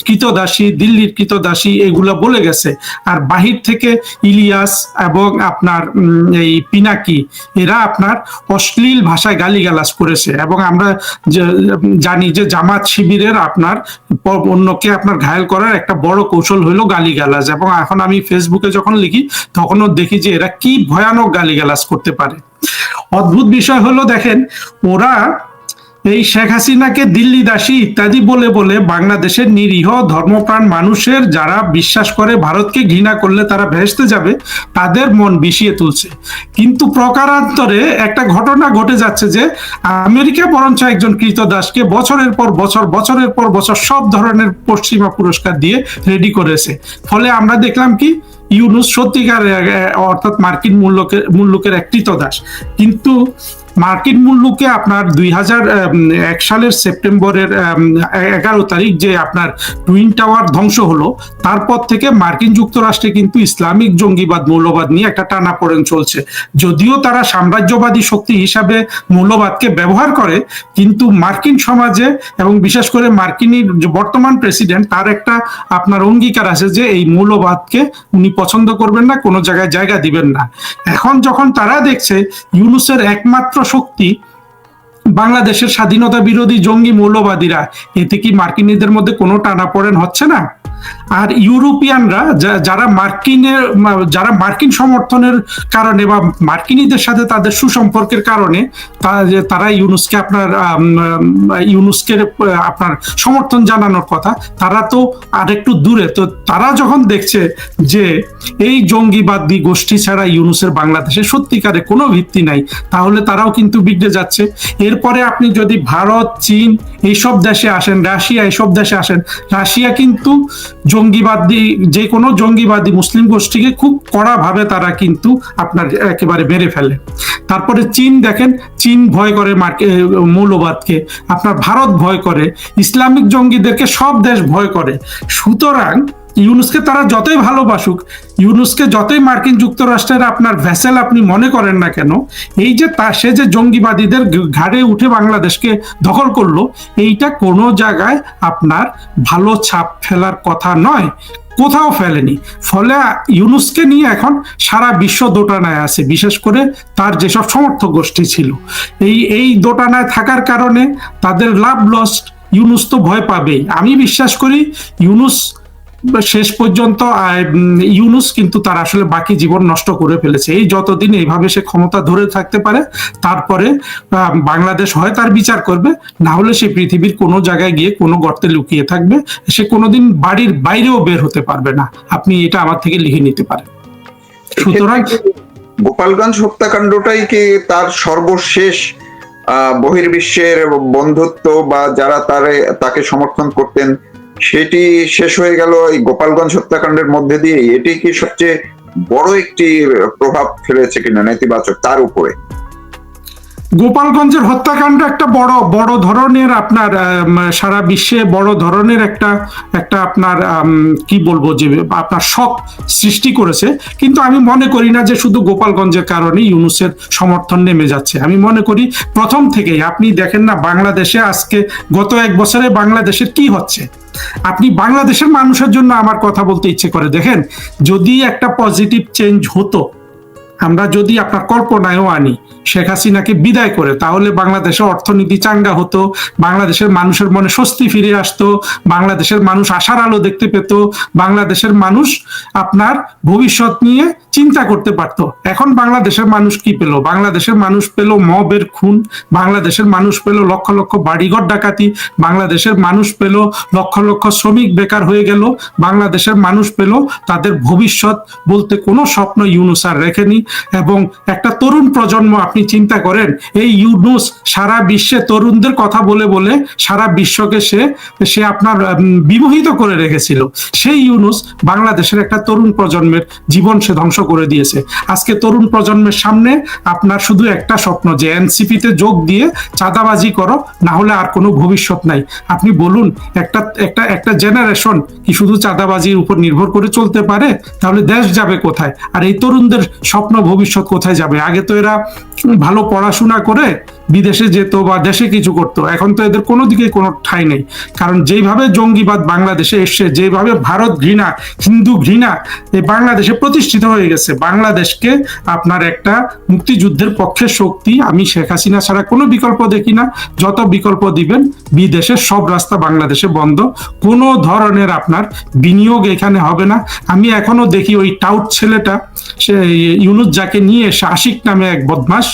কৃতদাসী, দিল্লির কৃতদাসী এগুলো বলে গেছে। আর বাহির থেকে ইলিয়াস এবং আপনার এই পিনাকি এরা আপনার অশ্লীল ভাষায় গালিগালাজ করেছে। এবং আমরা জানি যে জামাত শিবিরের আপনার অন্যকে আপনার ঘায়েল করার একটা বড় কৌশল হলো গালিগালাজ। এবং এখন আমি ফেসবুকে যখন লিখি তখনও দেখি যে এরা কি ভয়ানক গালিগালাজ করতে পারে। অদ্ভুত বিষয় হলো দেখেন, ওরা এই শেখ হাসিনাকে দিল্লি দাসী ইত্যাদি বলে বলে বাংলাদেশের নিরীহ ধর্মপ্রাণ মানুষের, যারা বিশ্বাস করে ভারতকে ঘৃণা করলে তারা ভেস্তে যাবে, তাদের মন বিষিয়ে তুলছে। কিন্তু প্রকারান্তরে একটা ঘটনা ঘটে যাচ্ছে যে আমেরিকা বরঞ্চ একজন কৃতদাসকে বছরের পর বছর, বছরের পর বছর সব ধরনের পশ্চিমা পুরস্কার দিয়ে রেডি করেছে। ফলে আমরা দেখলাম কি, ইউনূস সত্যিকার অর্থাৎ মার্কিন মুল্লুকের এক কৃতদাস। কিন্তু মার্কিন মুল্লুকে আপনার 2001 সালের সেপ্টেম্বরের 11 তারিখ যে আপনার টুইন টাওয়ার ধ্বংস হলো, তারপর থেকে মার্কিন যুক্তরাষ্ট্রে কিন্তু ইসলামিক জঙ্গিবাদ, মৌলবাদ নিয়ে একটা টানাপোড়েন চলছে। যদিও তারা সাম্রাজ্যবাদী শক্তি হিসাবে মৌলবাদকে ব্যবহার করে, কিন্তু মার্কিন সমাজে এবং বিশেষ করে মার্কিনের যে বর্তমান প্রেসিডেন্ট, তার একটা আপনার অঙ্গীকার আছে যে এই মৌলবাদকে উনি পছন্দ করবেন না, কোনো জায়গায় জায়গা দিবেন না। এখন যখন তারা দেখছে ইউনূসের একমাত্র শক্তি বাংলাদেশের স্বাধীনতা বিরোধী জঙ্গি মৌলবাদীরা, এতে কি মার্কিনীদের মধ্যে কোনো টানাপোড়েন হচ্ছে না? আর ইউরোপিয়ানরা যারা মার্কিন সমর্থনের কারণে বা মার্কিনীদের সাথে তাদের সুসম্পর্কের কারণে তারা ইউনূসকে আপনার সমর্থন জানানোর কথা, তারা তো আরেকটু দূরে। তো তারা যখন দেখছে যে এই জঙ্গিবাদী গোষ্ঠী ছাড়া ইউনূসের বাংলাদেশে সত্যিকারে কোনো ভিত্তি নাই, তাহলে তারাও কিন্তু বিগড়ে যাচ্ছে। এরপরে আপনি যদি ভারত, চীন এইসব দেশে আসেন, রাশিয়া এইসব দেশে আসেন, রাশিয়া কিন্তু জঙ্গিবাদী, যে কোনো জঙ্গিবাদী মুসলিম গোষ্ঠীকে খুব কড়া ভাবে তারা কিন্তু আপনার একেবারে মেরে ফেলে। তারপরে চীন দেখেন, চীন ভয় করে মৌলবাদকে, আপনার ভারত ভয় করে, ইসলামিক জঙ্গিদেরকে সব দেশ ভয় করে। সুতরাং ইউনূসকে তারা যতই ভালোবাসুক, ইউনূসকে যতই মার্কিন যুক্তরাষ্ট্রের আপনার ভ্যাসেল আপনি মনে করেন না কেন, এই যে সে যে জঙ্গিবাদীদের ঘাড়ে উঠে বাংলাদেশকে দখল করলো, এইটা কোনো জায়গায় আপনার ভালো ছাপ ফেলার কথা নয়, কোথাও ফেলেনি। ফলে ইউনূসকে নিয়ে এখন সারা বিশ্ব দোটানায় আছে, বিশেষ করে তার যেসব সমর্থক গোষ্ঠী ছিল। এই দোটানায় থাকার কারণে তাদের লাভ লস, ইউনূস তো ভয় পাবেই। আমি বিশ্বাস করি ইউনূস শেষ পর্যন্ত, ইউনূস কিন্তু তার আসলে বাকি জীবন নষ্ট করে ফেলেছে। এই যতদিন এইভাবে সে ক্ষমতা ধরে থাকতে পারে, তারপরে বাংলাদেশ হয় তার বিচার করবে, না হলে সে পৃথিবীর কোনো জায়গায় গিয়ে কোনো গর্তে লুকিয়ে থাকবে, সে কোনোদিন বাড়ির বাইরেও বের হতে পারবে না। আপনি এটা আমার থেকে লিখে নিতে পারেন। সুতরাং গোপালগঞ্জ হত্যাকাণ্ডটাই কি তার সর্বশেষ বহির্বিশ্বের বন্ধুত্ব বা যারা তাকে সমর্থন করতেন সেটি শেষ হয়ে গেল এই গোপালগঞ্জ হত্যাকাণ্ডের মধ্যে দিয়ে? এটি কি সবচেয়ে বড় একটি প্রভাব ফেলেছে কিনা নেতিবাচক তার উপরে? গোপালগঞ্জের হত্যাকাণ্ড একটা বড় ধরনের আপনার সারা বিশ্বে বড় ধরনের একটা আপনার কি বলবো যে আপনার শক সৃষ্টি করেছে। কিন্তু আমি মনে করি না যে শুধু গোপালগঞ্জের কারণে ইউনূসের সমর্থন নেমে যাচ্ছে। আমি মনে করি প্রথম থেকেই আপনি দেখেন না, বাংলাদেশে আজকে গত 1 বছরে বাংলাদেশের কি হচ্ছে, আপনি বাংলাদেশের মানুষের জন্য আমার কথা বলতে ইচ্ছে করে। দেখেন, যদি একটা পজিটিভ চেঞ্জ হতো, আমরা যদি আপনার কল্পনায়ও আনি শেখ হাসিনাকে বিদায় করে, তাহলে বাংলাদেশের অর্থনীতি চাঙ্গা হতো, বাংলাদেশের মানুষের মনে স্বস্তি ফিরে আসতো, বাংলাদেশের মানুষ আশার আলো দেখতে পেত, বাংলাদেশের মানুষ আপনার ভবিষ্যৎ নিয়ে চিন্তা করতে পারত। এখন বাংলাদেশের মানুষ কি পেল? বাংলাদেশের মানুষ পেল মবের খুন, বাংলাদেশের মানুষ পেল লক্ষ লক্ষ বাড়িঘর ডাকাতি, বাংলাদেশের মানুষ পেল লক্ষ লক্ষ শ্রমিক বেকার হয়ে গেল, বাংলাদেশের মানুষ পেল তাদের ভবিষ্যৎ বলতে কোনো স্বপ্ন ইউনূস আর রেখেনি। এবং একটা তরুণ প্রজন্ম, আপনি চিন্তা করেন এই ইউনূস সারা বিশ্বে তরুণদের কথা বলে বলে সারা বিশ্বকে সে আপনার বিমোহিত করে রেখেছিল। সেই ইউনূস বাংলাদেশের একটা তরুণ প্রজন্মের জীবন সে ধ্বংস করে দিয়েছে। আজকে তরুণ প্রজন্মের সামনে আপনার শুধু একটা স্বপ্ন যে এনসিপিতে যোগ দিয়ে চাঁদাবাজি করো, না হলে আর কোনো ভবিষ্যৎ নাই। আপনি বলুন একটা একটা একটা জেনারেশন কি শুধু চাঁদাবাজির উপর নির্ভর করে চলতে পারে? তাহলে দেশ যাবে কোথায়? আর এই তরুণদের স্বপ্ন ভবিষ্যৎ কোথায় যাবে? আগে তো এরা ভালো পড়াশোনা করে বিদেশে যেত বা দেশে কিছু করতো, এখন তো এদের কোনো দিকে কোনো ঠাঁই নেই। কারণ যেভাবে জঙ্গিবাদ বাংলাদেশে এসছে, যেভাবে ভারত ঘৃণা, হিন্দু ঘৃণা এই বাংলাদেশে প্রতিষ্ঠিত হয়ে গেছে, বাংলাদেশকে আপনার একটা মুক্তিযুদ্ধের পক্ষের শক্তি আমি শেখ হাসিনা ছাড়া কোনো বিকল্প দেখি না। যত বিকল্প দিবেন, বিদেশের সব রাস্তা বাংলাদেশে বন্ধ, কোনো ধরনের আপনার বিনিয়োগ এখানে হবে না। আমি এখনো দেখি ওই টাউট ছেলেটা, সে ইউনূস যাকে নিয়ে এসে আশিক নামে এক বদমাস,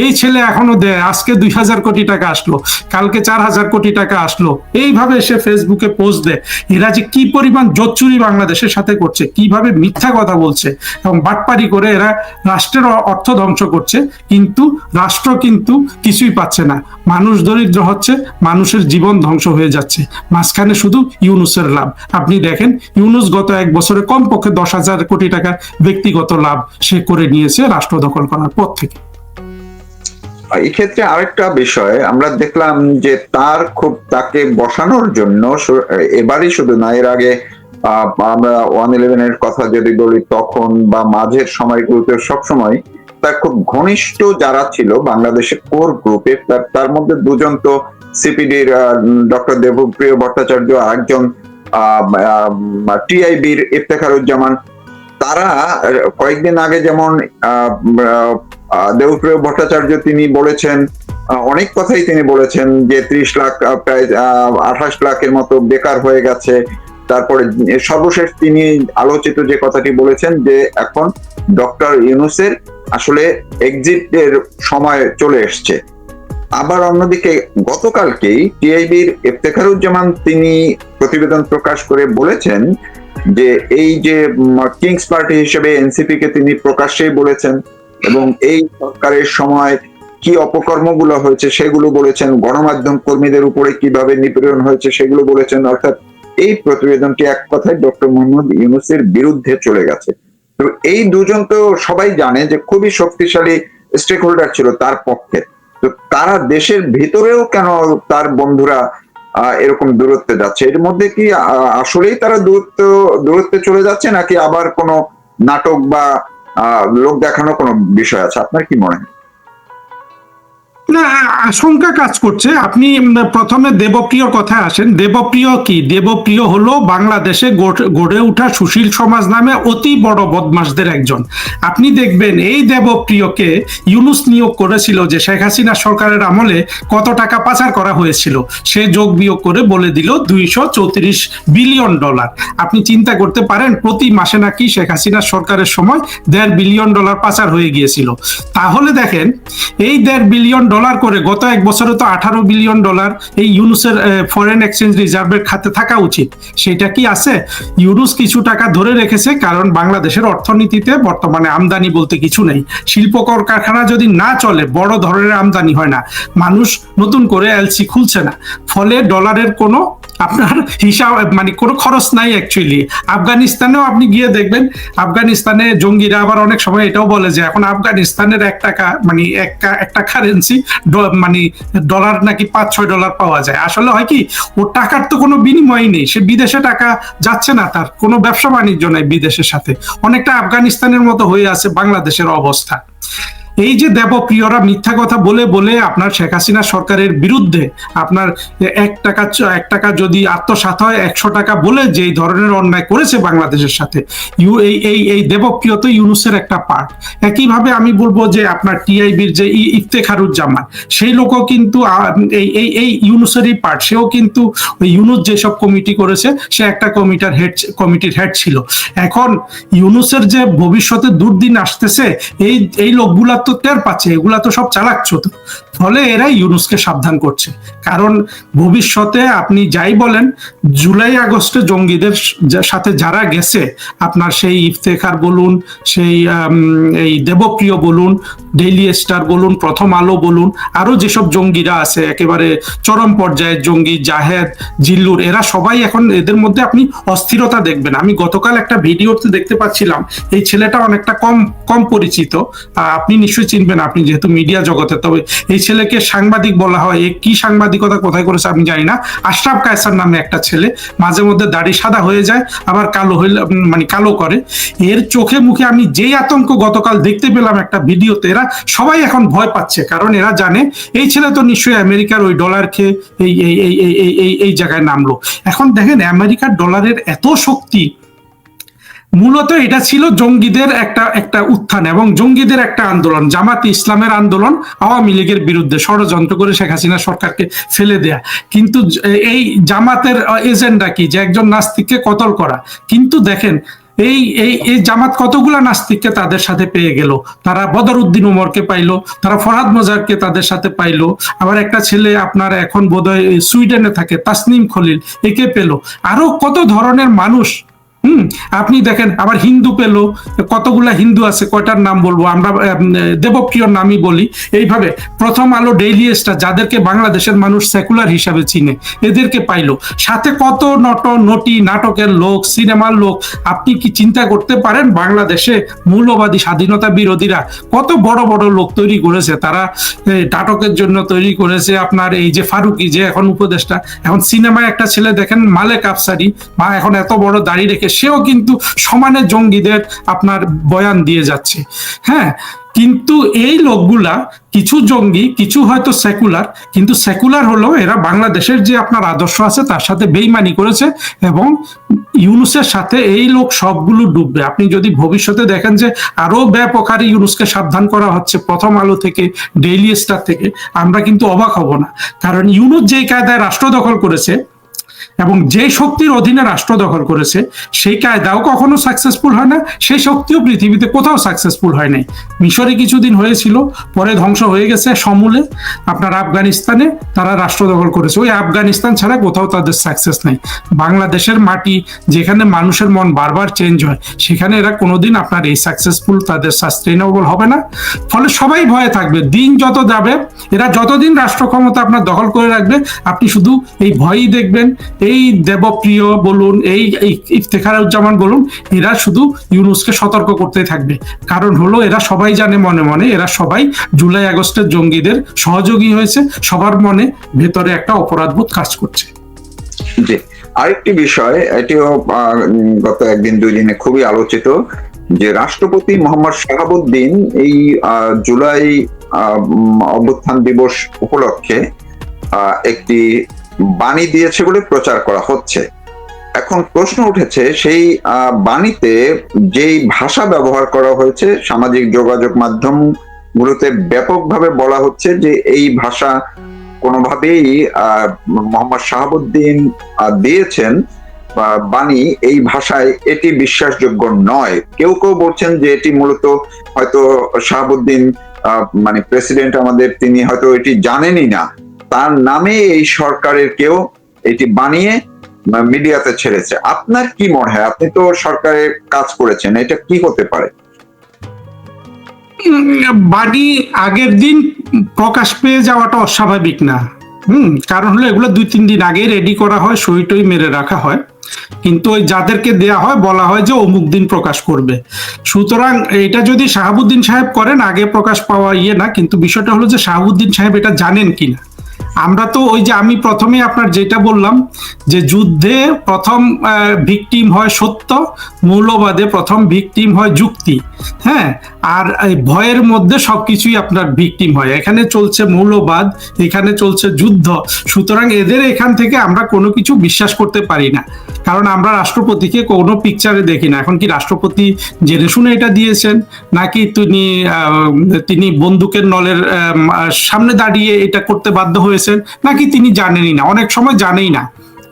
এই ছেলে এখনো দেয় আজকে 2000 কোটি টাকা আসলো, কালকে 4000 কোটি টাকা আসলো, এইভাবে সে ফেসবুকে পোস্ট দেয়। এরা যে কি পরিমাণ জোচ্চুরি বাংলাদেশের সাথে করছে, কিভাবে মিথ্যা কথা বলছে এবং বাটপারি করে এরা রাষ্ট্রের অর্থ ধ্বংস করছে, কিন্তু রাষ্ট্র কিন্তু কিছুই পাচ্ছে না। মানুষ দরিদ্র হচ্ছে, মানুষের জীবন ধ্বংস হয়ে যাচ্ছে, মাঝখানে শুধু ইউনূসের লাভ। আপনি দেখেন ইউনূস গত 1 বছরে কমপক্ষে 10,000 কোটি টাকার ব্যক্তিগত লাভ সে করে নিয়েছে রাষ্ট্র দখল করার পর থেকে। এই ক্ষেত্রে আরেকটা বিষয় আমরা দেখলাম যে তাকে বসানোর জন্য এবারই শুধু না, এর আগে আমরা 111 এর কথা যদি বলি তখন বা মাঝের সময়গুলোতে সবসময় তার খুব ঘনিষ্ঠ যারা ছিল বাংলাদেশের কোর গ্রুপের, তার মধ্যে দুজন তো সিপিডির ডক্টর দেবপ্রিয় ভট্টাচার্য, আরেকজন টিআইবির ইফতেখারুজ্জামান। তারা কয়েকদিন আগে যেমন দেবপ্রিয় ভট্টাচার্য তিনি বলেছেন, অনেক কথাই তিনি বলেছেন যে 30 লাখ প্রায় 28 লাখের মতো বেকার হয়ে গেছে। তারপরে সর্বশেষ তিনি আলোচিত যে কথাটি বলেছেন যে এখন ডক্টর ইউনূসের আসলে এক্সিটের সময় চলে এসছে। আবার অন্যদিকে গতকালকেই টিআইবির ইফতেখারুজ্জামান তিনি প্রতিবেদন প্রকাশ করে বলেছেন যে এই যে কিংস পার্টি হিসেবে এনসিপি কে তিনি প্রকাশ্যেই বলেছেন এবং এই সরকারের সময় কি অপকর্মগুলো হয়েছে সেগুলো বলেছেন, গণমাধ্যম কর্মীদের উপরে কিভাবে নিপীড়ন হয়েছে সেগুলো বলেছেন। অর্থাৎ এই প্রতিবেদনটি এক কথায় ডক্টর মোহাম্মদ ইউনূসের বিরুদ্ধে চলে গেছে। তো এই দুজন তো সবাই জানে যে খুবই শক্তিশালী স্টেক হোল্ডার ছিল তার পক্ষে। তো তারা দেশের ভিতরেও কেন তার বন্ধুরা এরকম দূরত্বে যাচ্ছে? এর মধ্যে কি আসলেই তারা দূরত্বে চলে যাচ্ছে, নাকি আবার কোনো নাটক বা লোক দেখানো কোনো বিষয় আছে? আপনার কি মনে হয়? না, আশঙ্কা কাজ করছে। আপনি প্রথমে দেবপ্রিয় কথা আসেন। দেবপ্রিয় কি? দেবপ্রিয় হলো বাংলাদেশে গড়ে ওঠা সুশীল সমাজ নামে অতি বড় বদমাশদের একজন। আপনি দেখবেন এই দেবপ্রিয়কে ইউনূস নিয়োগ করেছিল যে শেখ হাসিনা সরকারের আমলে কত টাকা পাচার করা হয়েছিল, সে যোগ বিয়োগ করে বলে দিল 234 বিলিয়ন ডলার। আপনি চিন্তা করতে পারেন প্রতি মাসে নাকি শেখ হাসিনা সরকারের সময় $1.5 বিলিয়ন পাচার হয়ে গিয়েছিল। তাহলে দেখেন এই $1.5 বিলিয়ন করে গত 1 বছরে তো $18 বিলিয়ন এই ইউনূসের ফরেন এক্সচেঞ্জ রিজার্ভের খাতে থাকা উচিত। সেটা কি আছে? ইউনূস কিছু টাকা ধরে রেখেছে, কারণ বাংলাদেশের অর্থনীতিতে বর্তমানে আমদানি বলতে কিছু নেই। শিল্প কারখানা যদি না চলে, বড় ধরনের আমদানি হয় না, মানুষ নতুন করে এলসি খুলছে না, ফলে ডলারের কোনো আপনার হিসাব মানে কোনো খরচ নাই অ্যাকচুয়ালি। আফগানিস্তানেও আপনি গিয়ে দেখবেন, আফগানিস্তানে জঙ্গিরা আবার অনেক সময় এটাও বলে যে এখন আফগানিস্তানের $1 মানে একটা কারেন্সি মানে ডলার নাকি $5-6 পাওয়া যায়। আসলে হয় কি, ওর টাকার তো কোনো বিনিময় নেই, সে বিদেশে টাকা যাচ্ছে না, তার কোনো ব্যবসা বাণিজ্য নাই বিদেশের সাথে। অনেকটা আফগানিস্তানের মতো হয়ে আছে বাংলাদেশের অবস্থা। এই যে দেবপ্রিয়রা মিথ্যা কথা বলে বলে আপনার শেখ হাসিনা সরকারের বিরুদ্ধে আপনার $1 যদি আত্মসাৎ হয়, 100 টাকা বলে যে ধরনের অন্যায় করেছে বাংলাদেশের সাথে, এই দেবপ্রিয় তো ইউনূসের একটা পার্ট। একইভাবে আমি বলবো যে আপনার টিআইবির যে ইফতেখারুজ্জামান, সেই লোকও কিন্তু এই ইউনূসেরই পার্ট। সেও কিন্তু ইউনূস যেসব কমিটি করেছে সে একটা কমিটির হেড ছিল। এখন ইউনূসের যে ভবিষ্যতে দুর্দিন আসতেছে, এই লোকগুলা তো টের পাচ্ছে এগুলা তো সব চালাচ্ছত, ফলে এরা ইউনূসকে সাবধান করছে। কারণ ভবিষ্যতে আপনি যাই বলেন, জুলাই আগস্টে জঙ্গিদের সাথে যারা গেছে, আপনার সেই ইফতেখার বলুন, সেই এই দেবপ্রিয় বলুন, ডেইলি স্টার বলুন, প্রথম আলো বলুন, আরো যেসব জঙ্গিরা আছে একেবারে চরম পর্যায়ের জঙ্গি, জাহেদ, জিল্লুর, এরা সবাই এখন, এদের মধ্যে আপনি অস্থিরতা দেখবেন। আমি গতকাল একটা ভিডিওতে দেখতে পাচ্ছিলাম, এই ছেলেটা অনেকটা কম কম পরিচিত, আপনি নিশ্চয়ই চিনবেন, আপনি যেহেতু মিডিয়া জগতে। তবে এই ছেলেকে সাংবাদিক বলা হয়, এ কি সাংবাদিকতা কোথায় করেছে আমি জানি না। আশরাফ কায়সার নামে একটা ছেলে, মাঝে মধ্যে দাড়ি সাদা হয়ে যায়, আবার কালো হইলে মানে কালো করে। এর চোখে মুখে আমি যেই আতঙ্ক গতকাল দেখতে পেলাম একটা ভিডিওতে, এরা সবাই এখন ভয় পাচ্ছে, কারণ এরা জানে এই ছেলে তো নিশ্চয়ই আমেরিকার ওই ডলার খেয়ে এই এই এই এই এই এই জায়গায় নামলো। এখন দেখেন আমেরিকার ডলারের এত শক্তি, মূলত এটা ছিল জঙ্গিদের একটা একটা উত্থান এবং জঙ্গিদের একটা আন্দোলন, জামাত ইসলামের আন্দোলন আওয়ামী লীগের বিরুদ্ধে ষড়যন্ত্র করে শেখ হাসিনা সরকারকে ফেলে দেয়া। কিন্তু এই জামাতের এজেন্ডা কি? যে একজন নাস্তিককে কতল করা। কিন্তু দেখেন এই এই এই জামাত কতগুলা নাস্তিককে তাদের সাথে পেয়ে গেল। তারা বদরউদ্দিন ওমরকে পাইলো, তারা ফরহাদ মজারকে তাদের সাথে পাইলো, আবার একটা ছেলে আপনার এখন বোধহয় সুইডেনে থাকে, তাসনিম খলিল, একে পেলো, আরো কত ধরনের মানুষ। আপনি দেখেন আবার হিন্দু পেল, কতগুলা হিন্দু আছে, কয়টার নাম বলবো আমরা, দেবপ্রিয়র নামই বলি। এইভাবে প্রথম আলো, ডেইলি স্টার, যাদেরকে বাংলাদেশের মানুষ সেকুলার হিসাবে চিনে, এদেরকে পাইলো। সাথে কত নটি, নাটকের লোক, সিনেমার লোক। আপনি কি চিন্তা করতে পারেন বাংলাদেশে মৌলবাদী স্বাধীনতা বিরোধীরা কত বড় বড় লোক তৈরি করেছে? তারা নাটকের জন্য তৈরি করেছে আপনার এই যে ফারুকি, যে এখন উপদেষ্টা, এখন সিনেমায় একটা ছেলে দেখেন মালেক আফসারি, মা এখন এত বড় দাড়ি রেখে, সেও কিন্তু সমানে জঙ্গিদের আপনার বয়ান দিয়ে যাচ্ছে। হ্যাঁ, কিন্তু এই লোকগুলা কিছু জঙ্গি, কিছু হয়তো সেকুলার, কিন্তু সেকুলার হলো এরা বাংলাদেশের যে আপনার আদর্শ আছে তার সাথে বেইমানি করেছে, এবং ইউনূসের সাথে এই লোক সবগুলো ডুববে। আপনি যদি ভবিষ্যতে দেখেন যে আরো ব্যাপক হারে ইউনূসকে সাবধান করা হচ্ছে প্রথম আলো থেকে, ডেইলি স্টার থেকে, আমরা কিন্তু অবাক হব না। কারণ ইউনূস যেই কায়দায় রাষ্ট্র দখল করেছে এবং যে শক্তির অধীনে রাষ্ট্র দখল করেছে, সেই কায়দাও কখনো সাকসেসফুল হয় না, সেই শক্তিও পৃথিবীতে কোথাও সাকসেসফুল হয় নাই। মিশরে কিছুদিন হয়েছিল, পরে ধ্বংস হয়ে গেছে সমূলে। আপনার আফগানিস্তানে তারা রাষ্ট্র দখল করেছে, ওই আফগানিস্তান ছাড়া কোথাও তাদের সাকসেস নাই। বাংলাদেশের মাটি, যেখানে মানুষের মন বারবার চেঞ্জ হয়, সেখানে এরা কোনোদিন আপনার এই সাকসেসফুল, তাদের সাস্টেইনেবল হবে না। ফলে সবাই ভয়ে থাকবে, দিন যত যাবে, এরা যতদিন রাষ্ট্র ক্ষমতা আপনার দখল করে রাখবে, আপনি শুধু এই ভয়ই দেখবেন। এই দেবপ্রিয় বলুন, এই ইফতেখারুজ্জামান বলুন, এরা শুধু ইউনূসকে সতর্ক করতেই থাকবে। কারণ হলো এরা সবাই জানে মনে মনে এরা সবাই জুলাই আগস্টের জঙ্গিদের সহযোগী হয়েছে, সবার মনে ভেতরে একটা অপরাধবোধ কাজ করছে। জি, আরেকটি বিষয়, এটিও গত একদিন দুই দিনে খুবই আলোচিত, যে রাষ্ট্রপতি মোহাম্মদ শাহাবুদ্দিন এই জুলাই অভ্যুত্থান দিবস উপলক্ষে একটি বাণী দিয়েছে বলে প্রচার করা হচ্ছে। এখন প্রশ্ন উঠেছে, সেই বাণীতে যেই ভাষা ব্যবহার করা হয়েছে, সামাজিক যোগাযোগ মাধ্যম গুলোতে ব্যাপকভাবে বলা হচ্ছে যে এই ভাষা কোনোভাবেই মোহাম্মদ শাহাবুদ্দিন দিয়েছেন বাণী, এই ভাষায় এটি বিশ্বাসযোগ্য নয়। কেউ কেউ বলছেন যে এটি মূলত হয়তো শাহাবুদ্দিন মানে প্রেসিডেন্ট আমাদের, তিনি হয়তো এটি জানেনই না, তার নামে এই সরকারের কেউ এটি বানিয়ে মিডিয়াতে ছেড়েছে। আপনার কি মনে হয়? আপনি তো সরকারের কাজ করেছেন, এটা কি হতে পারে? বাড়ি আগের দিন প্রকাশ পেয়ে যাওয়াটা অস্বাভাবিক না। কারণ হলো এগুলো 2-3 দিন আগে রেডি করা হয়, সই টই মেরে রাখা হয়, কিন্তু ওই যাদেরকে দেয়া হয় বলা হয় যে অমুক দিন প্রকাশ করবে। সুতরাং এটা যদি শাহাবুদ্দিন সাহেব করেন, আগে প্রকাশ পাওয়া না, কিন্তু বিষয়টা হলো যে শাহাবুদ্দিন সাহেব এটা জানেন কিনা। আমরা তো ওই যে আমি প্রথমে আপনার যেটা বললাম, যে যুদ্ধে প্রথম ভিকটিম হয় সত্য, মৌলবাদে প্রথম ভিকটিম হয় যুক্তি। হ্যাঁ, আর এই ভয়ের মধ্যে সবকিছুই আপনার ভিকটিম হয়। এখানে চলছে মৌলবাদ, এখানে চলছে যুদ্ধ। সুতরাং এদের এখান থেকে আমরা কোনো কিছু বিশ্বাস করতে পারি না, কারণ আমরা রাষ্ট্রপতিকে কোনো পিকচারে দেখি না। এখন কি রাষ্ট্রপতি জেনে শুনে এটা দিয়েছেন, নাকি তিনি বন্দুকের নলের সামনে দাঁড়িয়ে এটা করতে বাধ্য হয়েছেন, নাকি তিনি জানেনই না? অনেক সময় জানেই না।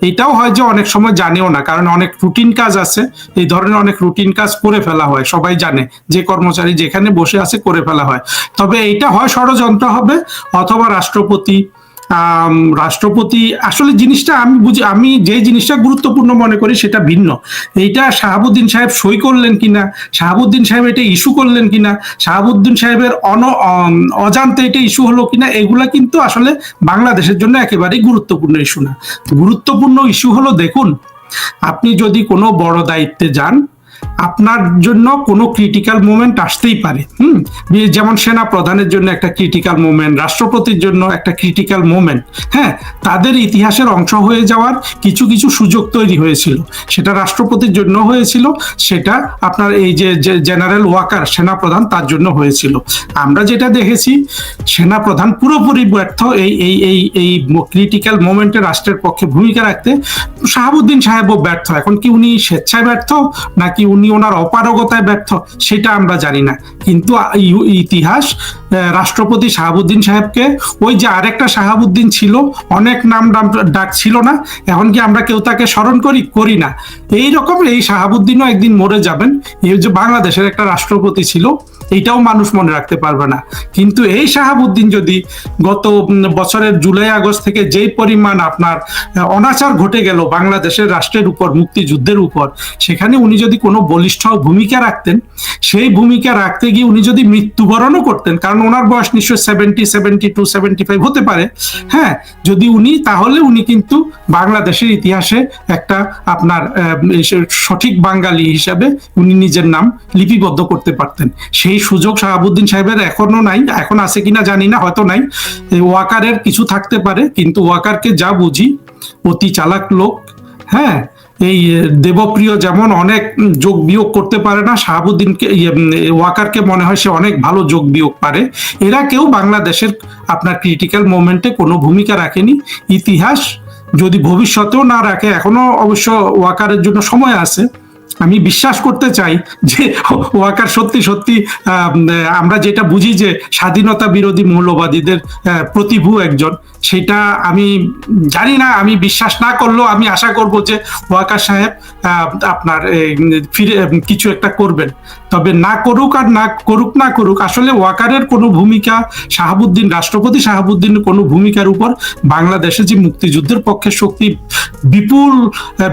এটাও হয় যে অনেক সময় জানেও না, কারণ অনেক রুটিন কাজ আছে, এই ধরনের অনেক রুটিন কাজ করে ফেলা হয়, সবাই জানে যে কর্মচারী যেখানে বসে আছে করে ফেলা হয়। তবে এইটা হয় ষড়যন্ত্র হবে, অথবা রাষ্ট্রপতি আসলে জিনিসটা আমি বুঝি, আমি যে জিনিসটা গুরুত্বপূর্ণ মনে করি সেটা ভিন্ন। এইটা শাহাবুদ্দিন সাহেব সই করলেন কিনা, শাহাবুদ্দিন সাহেব এটা ইস্যু করলেন কিনা, শাহাবুদ্দিন সাহেবের অজান্তে এটা ইস্যু হলো কিনা, এগুলা কিন্তু আসলে বাংলাদেশের জন্য একেবারেই গুরুত্বপূর্ণ ইস্যু না। গুরুত্বপূর্ণ ইস্যু হলো, দেখুন, আপনি যদি কোনো বড় দায়িত্বে যান, আপনার জন্য কোনো ক্রিটিক্যাল মোমেন্ট আসতেই পারে। যেমন সেনা প্রধানের জন্য একটা ক্রিটিক্যাল মোমেন্ট, রাষ্ট্রপতির জন্য একটা ক্রিটিক্যাল মোমেন্ট। হ্যাঁ, তাদের ইতিহাসের অংশ হয়ে যাওয়ার কিছু কিছু সুযোগ তৈরি হয়েছিল, সেটা রাষ্ট্রপতির জন্য হয়েছিল, সেটা আপনার এই যে জেনারেল ওয়াকার সেনাপ্রধান তার জন্য হয়েছিল। আমরা যেটা দেখেছি, সেনাপ্রধান পুরোপুরি ব্যর্থ এই এই এই এই ক্রিটিক্যাল মোমেন্টে রাষ্ট্রের পক্ষে ভূমিকা রাখতে। শাহাবুদ্দিন সাহেবও ব্যর্থ। এখন কি উনি স্বেচ্ছায় ব্যর্থ নাকি উনি ওনার অপারগতায় ব্যর্থ সেটা আমরা জানি না, কিন্তু ইতিহাস রাষ্ট্রপতি শাহাবুদ্দিন সাহেবকে, ওই যে আরেকটা শাহাবুদ্দিন ছিল, অনেক নাম ডাক ছিল না, এখন কি আমরা কেউ তাকে স্মরণ করি না। এইরকম এই শাহাবুদ্দিনও একদিন মরে যাবেন। এই যে বাংলাদেশের একটা রাষ্ট্রপতি ছিল, এইটাও মানুষ মনে রাখতে পারবে না। কিন্তু এই শাহাবুদ্দিন যদি গত বছরের জুলাই আগস্ট থেকে যেই পরিমাণ আপনার অনাচার ঘটে গেল বাংলাদেশের রাষ্ট্রের উপর, মুক্তিযুদ্ধের উপর, সেখানে উনি যদি কোনো বলিষ্ঠ ভূমিকা রাখতেন, সেই ভূমিকা রাখতে গিয়ে উনি যদি মৃত্যুবরণও করতেন, কারণ ওনার বয়স নিশ্চয়ই 70, 72, 75 হতে পারে, হ্যাঁ, যদি উনি, তাহলে উনি কিন্তু বাংলাদেশের ইতিহাসে একটা আপনার সঠিক বাঙালি হিসাবে উনি নিজের নাম লিপিবদ্ধ করতে পারতেন। সেই সুযোগ শাহাবুদ্দিন সাহেবের এখনো নাই, এখন আছে কিনা জানি না, হয়তো নাই। ওয়াকারের কিছু থাকতে পারে, কিন্তু ওয়াকারকে যা বুঝি অতি চালাক লোক। হ্যাঁ, এই দেবপ্রিয় যেমন অনেক যোগ বিয়োগ করতে পারে না, শাহাবুদ্দিনকে ওয়াকারকে মনে হয় সে অনেক ভালো যোগ বিয়োগ পারে। এরা কেউ বাংলাদেশের আপনার ক্রিটিক্যাল মোমেন্টে কোনো ভূমিকা রাখেনি। ইতিহাস যদি ভবিষ্যতেও না রাখে, এখনো অবশ্য ওয়াকারের জন্য সময় আছে, আমি বিশ্বাস করতে চাই যে ওয়াকার সত্যি সত্যি আমরা যেটা বুঝি যে স্বাধীনতা বিরোধী মৌলবাদীদের প্রতিভূ একজন, সেটা আমি জানি না, আমি বিশ্বাস না করলেও আমি আশা করব যে ওয়াকার সাহেব আপনার ফিরে কিছু একটা করবেন। তবে না করুক আর না করুক, আসলে ওয়াকারের কোনো ভূমিকা, শাহাবুদ্দিন, রাষ্ট্রপতি শাহাবুদ্দিনের কোনো ভূমিকার উপর বাংলাদেশে যে মুক্তিযুদ্ধের পক্ষে শক্তি বিপুল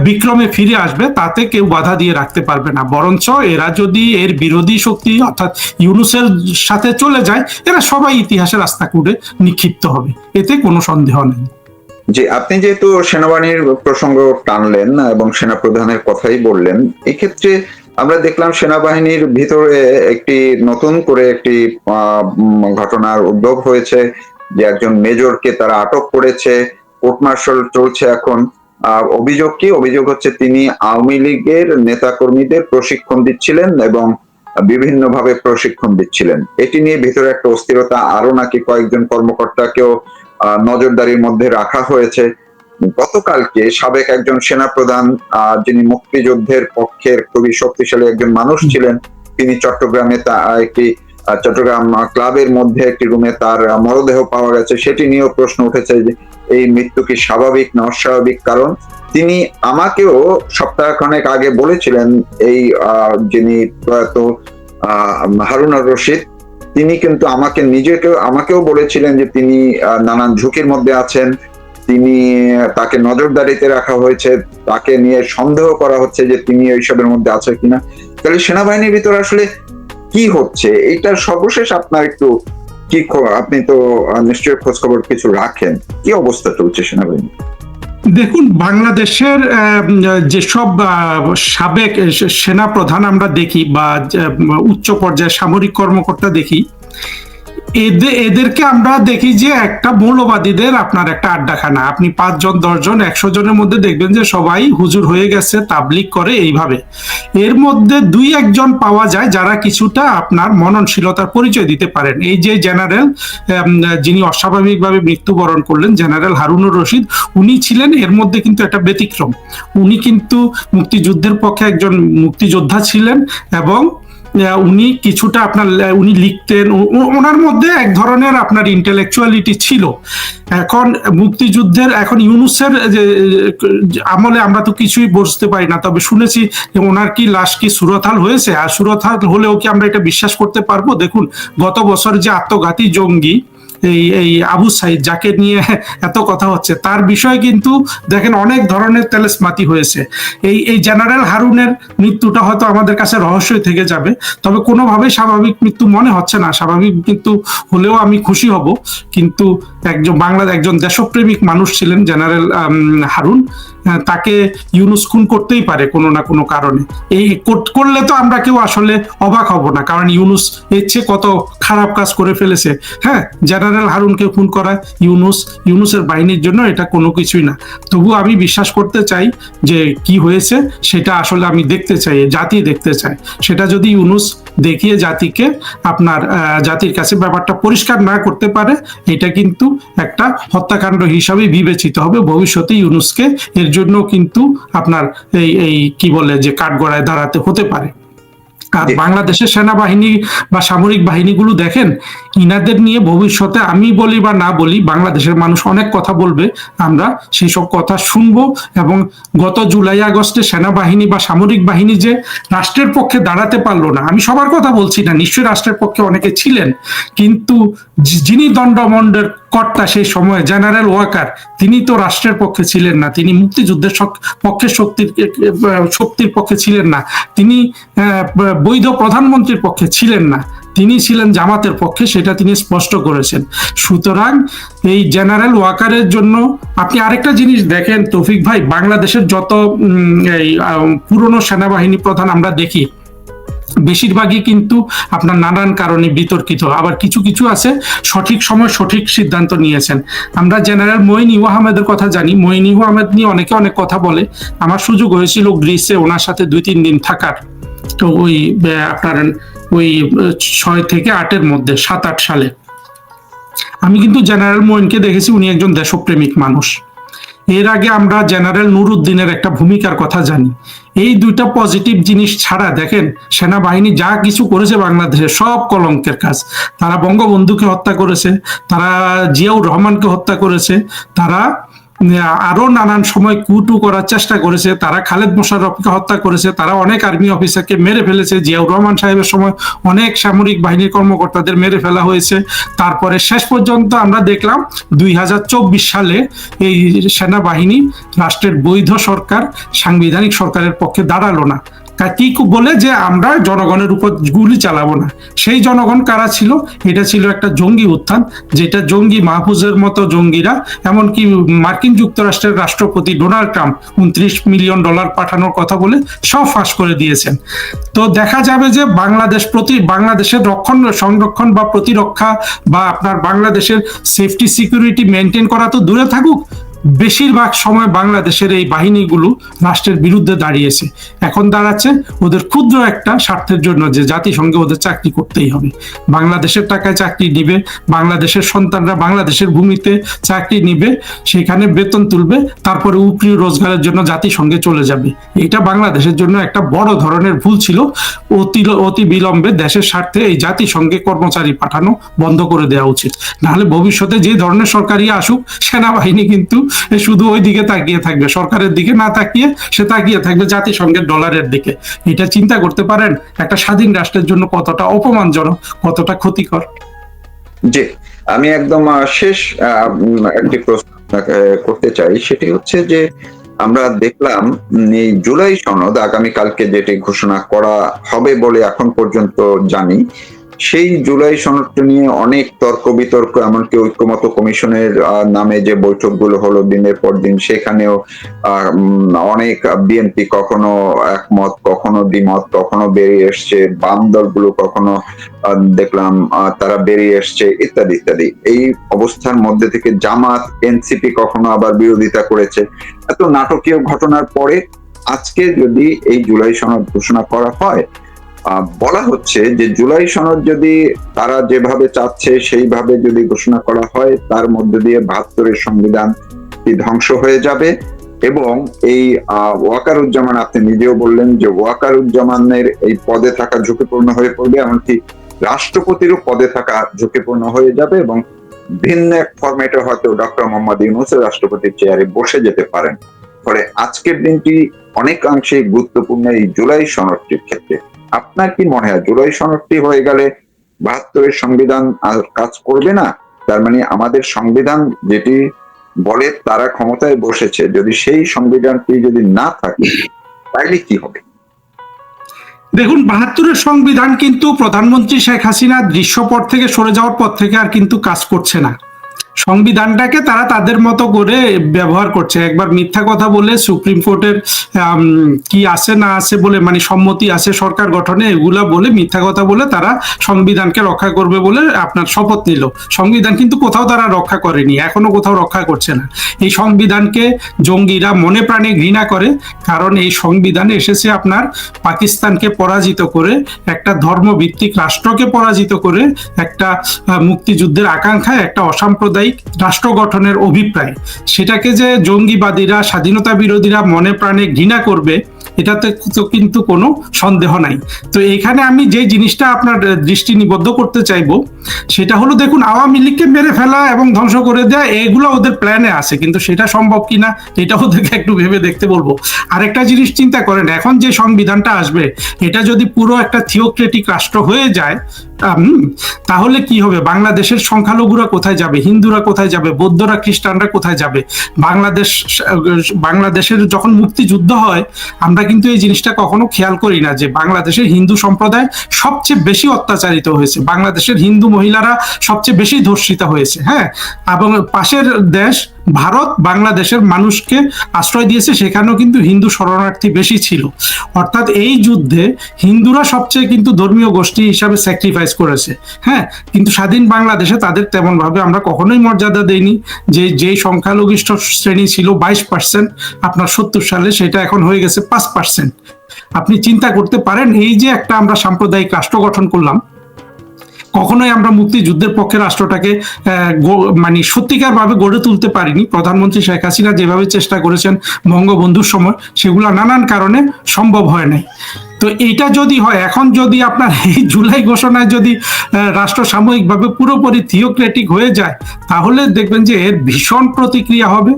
বিক্রমে ফিরে আসবে, তাতে কেউ বাধা দিয়ে রাখতে পারবে না। বরঞ্চ এরা যদি এর বিরোধী শক্তি অর্থাৎ ইউনূসের সাথে চলে যায়, এরা সবাই ইতিহাসের রাস্তাকুড়ে নিক্ষিপ্ত হবে, এতে কোনো সন্দেহ নেই। যে আপনি যেহেতু সেনাবাহিনীর প্রসঙ্গ টানলেন এবং সেনাপ্রধানের কথাই বললেন, এক্ষেত্রে আমরা দেখলাম সেনাবাহিনীর ভিতরে একটি নতুন করে একটি ঘটনার উদ্ভব হয়েছে, যে একজন মেজরকে তারা আটক করেছে, কোর্ট মার্শাল চলছে এখন। অভিযোগ হচ্ছে তিনি আওয়ামী লীগের নেতাকর্মীদের প্রশিক্ষণ দিচ্ছিলেন এবং বিভিন্নভাবে প্রশিক্ষণ দিচ্ছিলেন। এটি নিয়ে ভিতরে একটা অস্থিরতা, আরো নাকি কয়েকজন কর্মকর্তাকেও নজরদারির মধ্যে রাখা হয়েছে। গতকালকে সাবেক একজন সেনাপ্রধান, যিনি মুক্তিযুদ্ধের পক্ষের খুবই শক্তিশালী একজন মানুষ ছিলেন, তিনি চট্টগ্রামে একটি চট্টগ্রাম ক্লাবের মধ্যে একটি রুমে তার মরদেহ পাওয়া গেছে। সেটি নিয়েও প্রশ্ন উঠেছে যে এই মৃত্যু কি স্বাভাবিক না অস্বাভাবিক। কারণ তিনি আমাকেও সপ্তাহখানেক আগে বলেছিলেন, এই যিনি প্রয়াত হারুনুর রশিদ, তিনি কিন্তু আমাকেও বলেছিলেন যে তিনি নানান ঝুঁকির মধ্যে আছেন, তাকে নজরদারিতে রাখা হয়েছে, তাকে নিয়ে সন্দেহ করা হচ্ছে যে তিনি এইসবের মধ্যে আছে কিনা। তাহলে সেনাবাহিনীর ভিতরে আসলে কি হচ্ছে, এইটার সর্বশেষ আপনার একটু কি, আপনি তো নিশ্চয়ই খোঁজ খবর কিছু রাখেন, কি অবস্থা চলছে সেনাবাহিনী? দেখুন, বাংলাদেশের যেসব সাবেক সেনাপ্রধান আমরা দেখি বা উচ্চ পর্যায়ের সামরিক কর্মকর্তা দেখি, এদেরকে আমরা দেখি যে একটা মৌলবাদীদের আপনার একটা আড্ডাখানা। আপনি 5 জন 10 জন 100 জনের মধ্যে দেখবেন যে সবাই হুজুর হয়ে গেছে, তাবলিগ করে এইভাবে। এর মধ্যে 2-1 জন পাওয়া যায় যারা কিছুটা আপনার মননশীলতার পরিচয় দিতে পারেন। এই যে জেনারেল যিনি অস্বাভাবিকভাবে মৃত্যুবরণ করলেন, জেনারেল হারুনুর রশিদ, উনি ছিলেন এর মধ্যে কিন্তু একটা ব্যতিক্রম। উনি কিন্তু মুক্তিযুদ্ধের পক্ষে একজন মুক্তিযোদ্ধা ছিলেন এবং উনি কিছুটা আপনার উনি লিখতেন, ওনার মধ্যে এক ধরনের আপনার ইন্টেলেকচুয়ালিটি ছিল। এখন মুক্তিযুদ্ধের, এখন ইউনূসের যে আমলে আমরা তো কিছুই বুঝতে পারি না, তবে শুনেছি যে ওনার কি লাশ কি সুরতহাল হয়েছে, আর সুরতহাল হলেও কি আমরা এটা বিশ্বাস করতে পারবো? দেখুন, গত বছর যে আত্মঘাতী জঙ্গি এই এই আবু সাইদ, যাকে নিয়ে এত কথা হচ্ছে, তার বিষয়ে কিন্তু দেখেন অনেক ধরনের তেলেসমাতি হয়েছে। এই জেনারেল হারুনের মৃত্যুটা হয়তো আমাদের কাছে রহস্যই থেকে যাবে, তবে কোনোভাবেই স্বাভাবিক মৃত্যু মনে হচ্ছে না। স্বাভাবিক মৃত্যু হলেও আমি খুশি হব, কিন্তু একজন দেশপ্রেমিক মানুষ ছিলেন জেনারেল হারুন, তাকে ইউনূস খুন করতেই পারে কোনো না কোনো কারণে। এই করলে তো আমরা কেউ আসলে অবাক হব না, কারণ ইউনূস এর চেয়ে কত খারাপ কাজ করে ফেলেছে। হ্যাঁ, জেনারেল হারুনকে খুন করা ইউনূসের বাহিনীর জন্য এটা কোনো কিছুই না। তবু আমি বিশ্বাস করতে চাই যে কি হয়েছে সেটা আসলে আমি দেখতে চাই, জাতি দেখতে চায়। সেটা যদি ইউনূস দেখিয়ে জাতিকে আপনার জাতির কাছে ব্যাপারটা পরিষ্কার না করতে পারে, এটা কিন্তু একটা হত্যাকাণ্ড হিসাবে বিবেচিত হবে ভবিষ্যতে। ইউনূসকে এর জন্য কিন্তু আপনার এই কি বলে যে কাঠগড়ায় দাঁড়াতে হতে পারে। আর বাংলাদেশের সেনাবাহিনী বা সামরিক বাহিনীগুলো দেখেন, ইনাদের নিয়ে ভবিষ্যতে আমি বলি বা না বলি, বাংলাদেশের মানুষ অনেক কথা বলবে, আমরা সেই সব কথা শুনবো। এবং গত জুলাই আগস্টে সেনাবাহিনী বা সামরিক বাহিনী যে রাষ্ট্রের পক্ষে দাঁড়াতে পারলো না, আমি সবার কথা বলছি না, নিশ্চয়ই রাষ্ট্রের পক্ষে অনেকে ছিলেন, কিন্তু যিনি দণ্ডমণ্ডের কর্তা সেই সময় জেনারেল ওয়াকার, তিনি তো রাষ্ট্রের পক্ষে ছিলেন না, তিনি মুক্তিযুদ্ধের পক্ষে শক্তির পক্ষে ছিলেন না, তিনি বৈধ প্রধানমন্ত্রীর পক্ষে ছিলেন না, তিনি ছিলেন জামাতের পক্ষে, সেটা তিনি স্পষ্ট করেছেন। সুতরাং এই জেনারেল ওয়াকারের জন্য আপনি আরেকটা জিনিস দেখেন তৌফিক ভাই, বাংলাদেশের যত এই পুরনো সেনাবাহিনী প্রধান আমরা দেখি, বেশিরভাগই কিন্তু আপনার নানান কারণে বিতর্কিত, আবার কিছু কিছু আছে সঠিক সময় সঠিক সিদ্ধান্ত নিয়েছেন। আমরা জেনারেল মঈন ইউ আহমেদের কথা জানি, মঈন ইউ আহমেদ নিয়ে অনেকে অনেক কথা বলে। আমার সুযোগ হয়েছিল গ্রিসে ওনার সাথে 2-3 দিন থাকার, তো ওই আপনার ওই 6 থেকে 8-এর মধ্যে 7-8 সালে আমি কিন্তু জেনারেল মঈনকে দেখেছি, উনি একজন দেশপ্রেমিক মানুষ। এর আগে আমরা জেনারেল নুরুদ্দিনের একটা ভূমিকার কথা জানি। এই দুইটা পজিটিভ জিনিস ছাড়া দেখেন সেনাবাহিনী যা কিছু করেছে বাংলাদেশে সব কলঙ্কের কাজ। তারা বঙ্গবন্ধুকে হত্যা করেছে, তারা জিয়াউর রহমানকে হত্যা করেছে, তারা আরো নানান সময় কুটু করার চেষ্টা করেছে, তারা খালেদ মোশাররফকে হত্যা করেছে, তারা অনেক আর্মি অফিসারকে মেরে ফেলেছে, জিয়াউর রহমান সাহেবের সময় অনেক সামরিক বাহিনীর কর্মকর্তাদের মেরে ফেলা হয়েছে। তারপরে শেষ পর্যন্ত আমরা দেখলাম 2024 সালে এই সেনাবাহিনী রাষ্ট্রের বৈধ সরকার, সাংবিধানিক সরকারের পক্ষে দাঁড়ালো না। কি বলে যে আমরা জনগণের উপর গুলি চালাবো না। সেই জনগণ কারা ছিল? এটা ছিল একটা জঙ্গি উত্থান, যেটা জঙ্গি মাহফুজের মতো জঙ্গিরা, এমনকি মার্কিন যুক্তরাষ্ট্রের রাষ্ট্রপতি ডোনাল্ড ট্রাম্প $29 মিলিয়ন পাঠানোর কথা বলে সব ফাঁস করে দিয়েছেন। তো দেখা যাবে যে বাংলাদেশের সংরক্ষণ বা প্রতিরক্ষা বা আপনার বাংলাদেশের সেফটি সিকিউরিটি মেনটেন করা তো দূরে থাকুক, বেশিরভাগ সময় বাংলাদেশের এই বাহিনীগুলো রাষ্ট্রের বিরুদ্ধে দাঁড়িয়েছে। এখন দাঁড়াচ্ছে ওদের ক্ষুদ্র একটা স্বার্থের জন্য, যে জাতিসংঘে ওদের চাকরি করতেই হবে, বাংলাদেশের টাকায় চাকরি নিবে, বাংলাদেশের সন্তানরা বাংলাদেশের ভূমিতে চাকরি নিবে, সেখানে বেতন তুলবে, তারপরে উপরি রোজগারের জন্য জাতিসংঘে চলে যাবে। এটা বাংলাদেশের জন্য একটা বড় ধরনের ভুল ছিল। অতি বিলম্বে দেশের স্বার্থে এই জাতিসংঘে কর্মচারী পাঠানো বন্ধ করে দেওয়া উচিত, নাহলে ভবিষ্যতে যে ধরনের সরকারই আসুক, সেনাবাহিনী কিন্তু শুধু ওই দিকে তাকিয়ে থাকবে, সরকারের দিকে না তাকিয়ে সে তাকিয়ে থাকবে জাতিসংঘের ডলারের দিকে। এটা চিন্তা করতে পারেন একটা স্বাধীন রাষ্ট্রের জন্য কতটা অপমানজনক, কতটা ক্ষতিকর। জি, আমি একদম শেষ একটি প্রশ্ন করতে চাই, সেটি হচ্ছে যে আমরা দেখলাম এই জুলাই সনদ আগামীকালকে যেটি ঘোষণা করা হবে বলে এখন পর্যন্ত জানি, সেই জুলাই সনদটা নিয়ে অনেক তর্ক বিতর্ক, এমনকি ঐক্যমত্য কমিশনের নামে যে বৈঠকগুলো হলো দিনের পর দিন, সেখানেও অনেক বিএনপি কখনো একমত, কখনো দ্বিমত, কখনো বেরিয়ে এসছে, বাম দলগুলো কখনো দেখলাম তারা বেরিয়ে এসছে, ইত্যাদি ইত্যাদি। এই অবস্থার মধ্যে থেকে জামাত, এনসিপি কখনো আবার বিরোধিতা করেছে। এত নাটকীয় ঘটনার পরে আজকে যদি এই জুলাই সনদ ঘোষণা করা হয়, বলা হচ্ছে যে জুলাই সনদ যদি তারা যেভাবে চাচ্ছে সেইভাবে যদি ঘোষণা করা হয়, তার মধ্যে দিয়ে 72-এর সংবিধান ধ্বংস হয়ে যাবে, এবং এই ওয়াকারুজ্জামান, আপনি নিজেও বললেন যে ওয়াকারুজ্জামানের এই পদে থাকা ঝুঁকিপূর্ণ হয়ে পড়বে, এমনকি রাষ্ট্রপতিরও পদে থাকা ঝুঁকিপূর্ণ হয়ে যাবে, এবং ভিন্ন এক ফরম্যাটে হয়তো ডক্টর মোহাম্মদ ইউনূসের রাষ্ট্রপতির চেয়ারে বসে যেতে পারেন। ফলে আজকের দিনটি অনেকাংশে গুরুত্বপূর্ণ এই জুলাই সনদটির ক্ষেত্রে। আপনার কি মনে হয় জুলাই সনদটি হয়ে গেলে ৭২-এর সংবিধান আর কাজ করবে না? তার মানে আমাদের সংবিধান যেটি বলে তারা ক্ষমতায় বসেছে, যদি সেই সংবিধানটি যদি না থাকে তাহলে কি হবে? দেখুন, ৭২-এর সংবিধান কিন্তু প্রধানমন্ত্রী শেখ হাসিনা দৃশ্যপট থেকে সরে যাওয়ার পর থেকে আর কিন্তু কাজ করছে না। সংবিধানটাকে তারা তাদের মতো করে ব্যবহার করছে। একবার মিথ্যা কথা বলে সুপ্রিম কোর্টের কি আছে না আছে বলে, মানে সম্মতি আছে সরকার গঠনে, এগুলা বলে মিথ্যা কথা বলে তারা সংবিধানকে রক্ষা করবে বলে আপনার শপথ নিল। সংবিধান কিন্তু কোথাও তারা রক্ষা করেনি, এখনো কোথাও রক্ষা করছে না। এই সংবিধানকে জঙ্গিরা মনে প্রাণে ঘৃণা করে, কারণ এই সংবিধানে এসেছে আপনার পাকিস্তানকে পরাজিত করে, একটা ধর্মভিত্তিক রাষ্ট্রকে পরাজিত করে, একটা মুক্তিযুদ্ধের আকাঙ্ক্ষায় একটা অসাম্প্রদায়িক রাষ্ট্র গঠনের অভিপ্রায়, সেটাকে যে জঙ্গিবাদীরা, স্বাধীনতা বিরোধীরা মনে প্রাণে ঘৃণা করবে এটাতে তো কিন্তু কোনো সন্দেহ নাই। তো এখানে আমি যে জিনিসটা আপনার দৃষ্টি নিবদ্ধ করতে চাইবো সেটা হলো, দেখুন, আওয়ামী লীগকে মেরে ফেলা এবং ধ্বংস করে দেওয়া এগুলো ওদের প্ল্যানে আছে, কিন্তু সেটা সম্ভব কিনা এটা ওদেরকে একটু ভেবে দেখতে বলবো। আরেকটা জিনিস চিন্তা করেন, এখন যে সংবিধানটা আসবে এটা যদি পুরো একটা থিওক্রেটিক রাষ্ট্র হয়ে যায়, তাহলে কি হবে? বাংলাদেশের সংখ্যালঘুরা কোথায় যাবে? হিন্দুরা কোথায় যাবে? বৌদ্ধরা, খ্রিস্টানরা কোথায় যাবে? বাংলাদেশের যখন মুক্তিযুদ্ধ হয় আমরা কিন্তু এই জিনিসটা কখনো খেয়াল করি না যে বাংলাদেশের হিন্দু সম্প্রদায় সবচেয়ে বেশি অত্যাচারিত হয়েছে, বাংলাদেশের হিন্দু মহিলারা সবচেয়ে বেশি ধর্ষিত হয়েছে। হ্যাঁ, এবং পাশের দেশ ভারত বাংলাদেশের মানুষকে আশ্রয় দিয়েছে, সেখানেও কিন্তু হিন্দু শরণার্থী বেশি ছিল। অর্থাৎ এই যুদ্ধে হিন্দুরা সবচেয়ে কিন্তু ধর্মীয় গোষ্ঠী হিসাবে স্যাক্রিফাইস করেছে। হ্যাঁ, কিন্তু স্বাধীন বাংলাদেশে তাদের তেমন ভাবে আমরা কখনোই মর্যাদা দেইনি। যে সংখ্যালঘিষ্ঠ শ্রেণী ছিল 22% আপনার 70 সালে, সেটা এখন হয়ে গেছে 5%। আপনি চিন্তা করতে পারেন, এই যে একটা আমরা সাম্প্রদায়িক রাষ্ট্র গঠন করলাম, কখনোই আমরা মুক্তিযুদ্ধের পক্ষে রাষ্ট্রটাকে মানে সত্যিকার ভাবে গড়ে তুলতে পারিনি। প্রধানমন্ত্রী শেখ হাসিনা যেভাবে চেষ্টা করেছেন বঙ্গবন্ধুর সময়, সেগুলো নানান কারণে সম্ভব হয় নাই। তো এইটা যদি হয়, এখন যদি আপনার এই জুলাই ঘোষণায় যদি রাষ্ট্র সাময়িকভাবে পুরোপুরি থিওক্রেটিক হয়ে যায়, তাহলে দেখবেন যে এর ভীষণ প্রতিক্রিয়া হবে।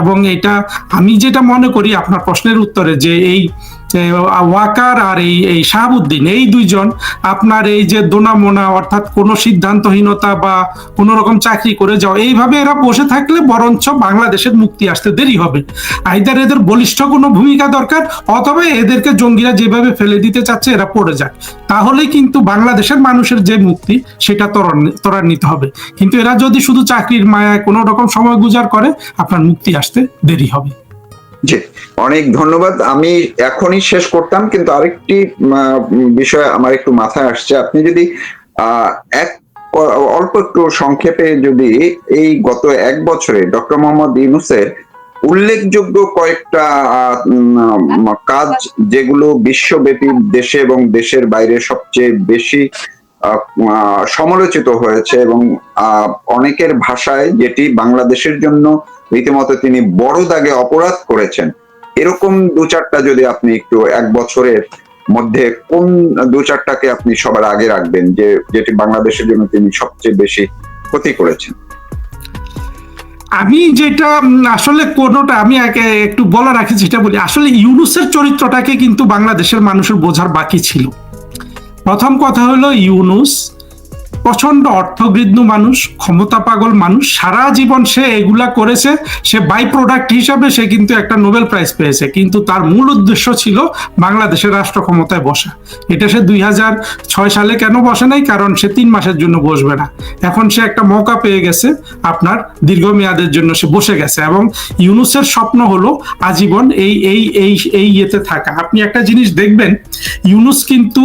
এবং এটা আমি যেটা মনে করি আপনার প্রশ্নের উত্তরে, যে এই ওয়াকার আর এই শাহাবুদ্দিন, এই দুইজন আপনার এই যে দোনামোনা, অর্থাৎ কোনো সিদ্ধান্তহীনতা বা কোনো রকম চাকরি করে যাও, এইভাবে এরা বসে থাকলে বরঞ্চ বাংলাদেশের মুক্তি আসতে দেরি হবে। আইদার এদের বলিষ্ঠ কোনো ভূমিকা দরকার, অথবা এদেরকে জঙ্গিরা যেভাবে ফেলে দিতে চাচ্ছে এরা পড়ে যাক, তাহলেই কিন্তু বাংলাদেশের মানুষের যে মুক্তি সেটা ত্বরান্বিত হবে। কিন্তু এরা যদি শুধু চাকরির মায়ায় কোনো রকম সময় গুজার করে, আপনার মুক্তি আসতে দেরি হবে। জি, অনেক ধন্যবাদ। আমি এখনই শেষ করতাম, কিন্তু আরেকটি বিষয় আমার একটু মাথায় আসছে। আপনি যদি অল্প একটু সংক্ষেপে যদি এই গত 1 বছরে ডক্টর মোহাম্মদ ইউনূসের উল্লেখযোগ্য কয়েকটা কাজ, যেগুলো বিশ্বব্যাপী দেশে এবং দেশের বাইরে সবচেয়ে বেশি সমালোচিত হয়েছে, এবং অনেকের ভাষায় যেটি বাংলাদেশের জন্য রীতিমতো তিনি বড় দাগে অপরাধ করেছেন, এরকম 2-4টা যদি আপনি একটু 1 বছরের মধ্যে কোন 2-4টাকে আপনি সবার আগে রাখবেন, যেটি বাংলাদেশের জন্য তিনি সবচেয়ে বেশি ক্ষতি করেছেন? আমি যেটা আসলে কোনোটা আমি একটু বলা রাখি, যেটা বলি, আসলে ইউনূসের চরিত্রটাকে কিন্তু বাংলাদেশের মানুষের বোঝার বাকি ছিল। প্রথম কথা হলো, ইউনূস প্রচন্ড অর্থগৃহ্ণ মানুষ, ক্ষমতা পাগল মানুষ, সারা জীবন সে এগুলা করেছে, সে বাই প্রোডাক্ট হিসাবে সে কিন্তু একটা নোবেল প্রাইজ পেয়েছে, কিন্তু তার মূল উদ্দেশ্য ছিল বাংলাদেশের রাষ্ট্র ক্ষমতায় বসা। এটা সে 2006 সালে কেন বসে নাই? কারণ সে 3 মাসের জন্য বসবে না, এখন সে একটা মৌকা পেয়ে গেছে, আপনার দীর্ঘমেয়াদের জন্য সে বসে গেছে। এবং ইউনূসের স্বপ্ন হলো আজীবন এই ইয়েতে থাকা। আপনি একটা জিনিস দেখবেন, ইউনূস কিন্তু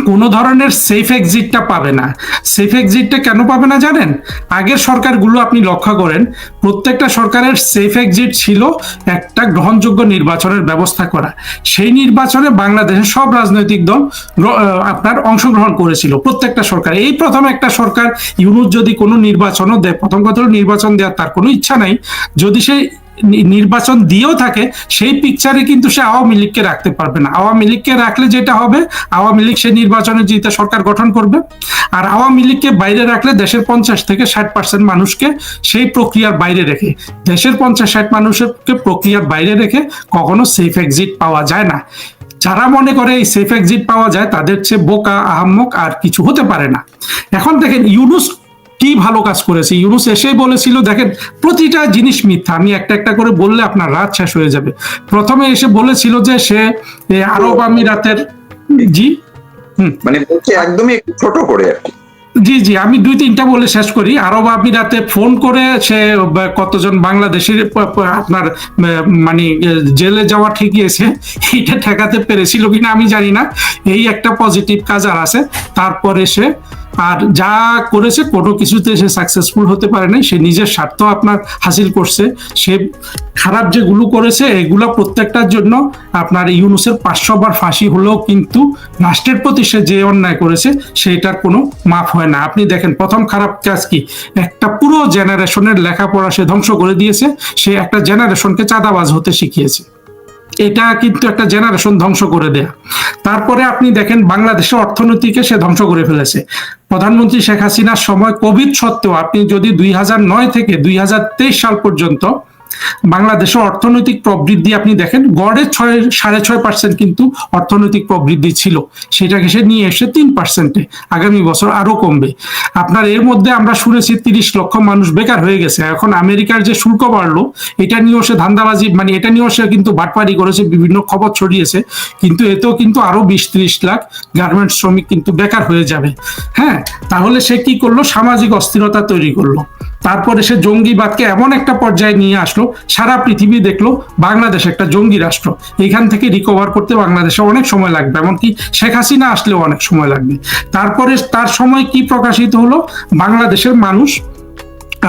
কোনো ধরনের সেফ এক্সিটটা পাবে না। সেফ এক্সিটটা কেন পাবে না জানেন? আগের সরকারগুলো আপনি লক্ষ্য করেন, প্রত্যেকটা সরকারের সেফ এক্সিট ছিল একটা গ্রহণযোগ্য নির্বাচনের ব্যবস্থা করা। সেই নির্বাচনে বাংলাদেশের সব রাজনৈতিক দল আপনার অংশগ্রহণ করেছিল, প্রত্যেকটা সরকার। এই প্রথম একটা সরকার ইউনূস যদি কোনো নির্বাচনও দেয়, প্রথম কথা হলো নির্বাচন দেওয়ার তার কোনো ইচ্ছা নাই। যদি সে নির্বাচন দিয়েও থাকে, সেই পিকচারে কিন্তু সে আওয়ামী লীগকে রাখতে পারবে না। আওয়ামী লীগকে রাখলে যেটা হবে, আওয়ামী লীগ সে নির্বাচনে জিতে সরকার গঠন করবে, আর আওয়ামী লীগকে বাইরে রাখলে দেশের 50 থেকে 60% মানুষকে সেই প্রক্রিয়ার বাইরে রেখে, দেশের 50-60 মানুষকে প্রক্রিয়ার বাইরে রেখে কখনো সেফ এক্সিট পাওয়া যায় না। যারা মনে করে এই সেফ এক্সিট পাওয়া যায় তাদের চেয়ে বোকা আহাম্মক আর কিছু হতে পারে না। এখন দেখেন ইউনূস কি ভালো কাজ করেছে। ইউনূস এসেই বলেছিল, দেখেন প্রতিটা জিনিস মিথ্যা, আমি একটা একটা করে বললে আপনার রাত শেষ হয়ে যাবে। প্রথমে এসে বলেছিল যে সে আরব আমিরাতের, জি মানে বলছে একদমই একটু ছোট করে আর কি। জি জি, আমি 2-3টা বলে শেষ করি। আরব আমিরাতে ফোন করে সে কতজন বাংলাদেশের আপনার মানে জেলে যাওয়া ঠেকিয়েছে, এটা ঠেকাতে পেরেছিল কিনা আমি জানি না। এই একটা পজিটিভ কাজ আর আছে। তারপরে সে আর যা করেছে কোনো কিছুতে সে সাকসেসফুল হতে পারে নাই, সে নিজের স্বার্থ আপনার হাসিল করছে। সে খারাপ যেগুলো করেছে এগুলা প্রত্যেকটার জন্য আপনার ইউনূসের 500 বার ফাঁসি হলেও কিন্তু রাষ্ট্রের প্রতি সে যে অন্যায় করেছে সেটার কোনো মাফ হয় না। আপনি দেখেন প্রথম খারাপ কাজ কি, একটা পুরো জেনারেশনের লেখাপড়া সে ধ্বংস করে দিয়েছে। সে একটা জেনারেশনকে চাঁদাবাজ হতে শিখিয়েছে, এটা কিন্তু একটা জেনারেশন ধ্বংস করে দেয়া। তারপরে আপনি দেখেন বাংলাদেশের অর্থনীতিকে সে ধ্বংস করে ফেলেছে। প্রধানমন্ত্রী শেখ হাসিনার সময় কোভিড সত্ত্বেও আপনি যদি 2009 থেকে 2023 সাল পর্যন্ত বাংলাদেশের অর্থনৈতিক প্রবৃদ্ধি আপনি দেখেন, গড়ে 6.5% কিন্তু অর্থনৈতিক প্রবৃদ্ধি ছিল, সেটাকে সে নিয়ে এসে 3%-এ, আগামী বছর আরো কমবে। আপনার এর মধ্যে আমরা শুনেছি 30 লক্ষ মানুষ বেকার হয়ে গেছে। এখন আমেরিকার যে শুল্ক বাড়লো, এটা নিয়েও সে ধান্দাবাজি, মানে এটা নিয়েও সে কিন্তু বাটপারি করেছে, বিভিন্ন খবর ছড়িয়েছে, কিন্তু এতেও কিন্তু আরো 20-30 লাখ গার্মেন্টস শ্রমিক কিন্তু বেকার হয়ে যাবে। হ্যাঁ, তাহলে সে কি করলো, সামাজিক অস্থিরতা তৈরি করলো। তারপরে সে জঙ্গিবাদকে এমন একটা পর্যায়ে নিয়ে আসলো, সারা পৃথিবী দেখলো বাংলাদেশ একটা জঙ্গি রাষ্ট্র, এখান থেকে রিকভার করতে বাংলাদেশে অনেক সময় লাগবে, এমনকি শেখ হাসিনা আসলেও অনেক সময় লাগবে। তারপরে তার সময় কি প্রকাশিত হলো, বাংলাদেশের মানুষ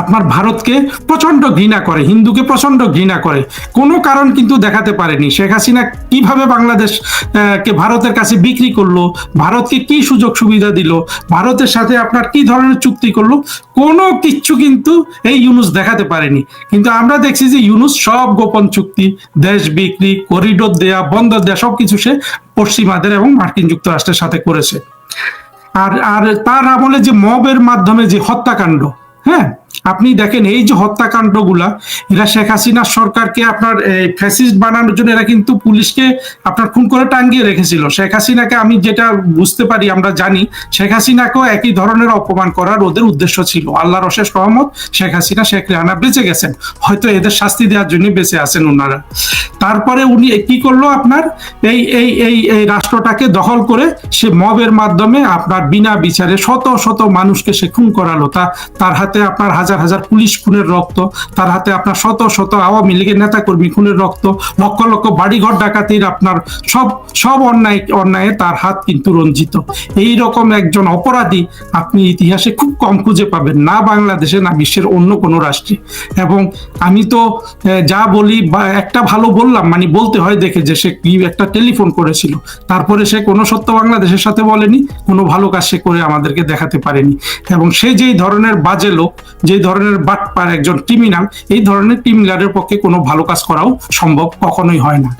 আপনার ভারতকে প্রচন্ড ঘৃণা করে, হিন্দুকে প্রচন্ড ঘৃণা করে, কোনো কারণ কিন্তু দেখাতে পারেনি। শেখ হাসিনা কিভাবে বাংলাদেশ কে ভারতের কাছে বিক্রি করলো, ভারতকে কি সুযোগ সুবিধা দিল, ভারতের সাথে আপনার কি ধরনের চুক্তি করলো, কোনো কিচ্ছু কিন্তু এই ইউনূস দেখাতে পারেনি। কিন্তু আমরা দেখছি যে ইউনূস সব গোপন চুক্তি, দেশ বিক্রি, করিডোর দেয়া, বন্দর দেয়া, সবকিছু সে পশ্চিমাদের এবং মার্কিন যুক্তরাষ্ট্রের সাথে করেছে। আর তার আমলে যে মবের মাধ্যমে যে হত্যাকাণ্ড, হ্যাঁ আপনি দেখেন এই যে হত্যাকাণ্ডগুলা, এরা শেখ হাসিনার সরকারকে আপনার ফ্যাসিস্ট বানানোর জন্য এরা কিন্তু পুলিশকে আপনার খুন করে টাঙ্গিয়ে রেখেছিল। শেখ হাসিনাকে আমি যেটা বুঝতে পারি, আমরা জানি শেখ হাসিনাকেও একই ধরনের অপমান করার ওদের উদ্দেশ্য ছিল। আল্লাহর অশেষ রহমত, শেখ হাসিনা শেখ রেহানা বেঁচে গেছেন, হয়তো এদের শাস্তি দেওয়ার জন্য বেঁচে আছেন ওনারা। তারপরে উনি কি করলো, আপনার এই এই এই এই রাষ্ট্রটাকে দখল করে সে মবের মাধ্যমে আপনার বিনা বিচারে শত শত মানুষকে সে খুন করালো। তার হাতে আপনার হাজার হাজার পুলিশ খুনের রক্ত, তার হাতে আপনার শত শত আওয়ামী লীগের নেতা কর্মী খুনের রক্ত, লক্ষ লক্ষ বাড়িঘর ডাকাতির আপনার সব অন্যায়ে তার হাত কিন্তু রঞ্জিত। এই রকম একজন অপরাধী আপনি ইতিহাসে খুব কম খুঁজে পাবেন, না বাংলাদেশে না বিশ্বের অন্য কোনো রাষ্ট্রে। এবং আমি তো যা বলি বা একটা ভালো বললাম, মানে বলতে হয় দেখে যে সে কি একটা টেলিফোন করেছিল, তারপরে সে কোনো সত্য বাংলাদেশের সাথে বলেনি, কোনো ভালো কাজ সে করে আমাদেরকে দেখাতে পারেনি। এবং সে যেই ধরনের বাজে লোক, যে ধরনের বাটপার একজন ক্রিমিনাল, এই ধরনের ক্রিমিনালের পক্ষে কোনো ভালো কাজ করাও সম্ভব কখনোই হয় না।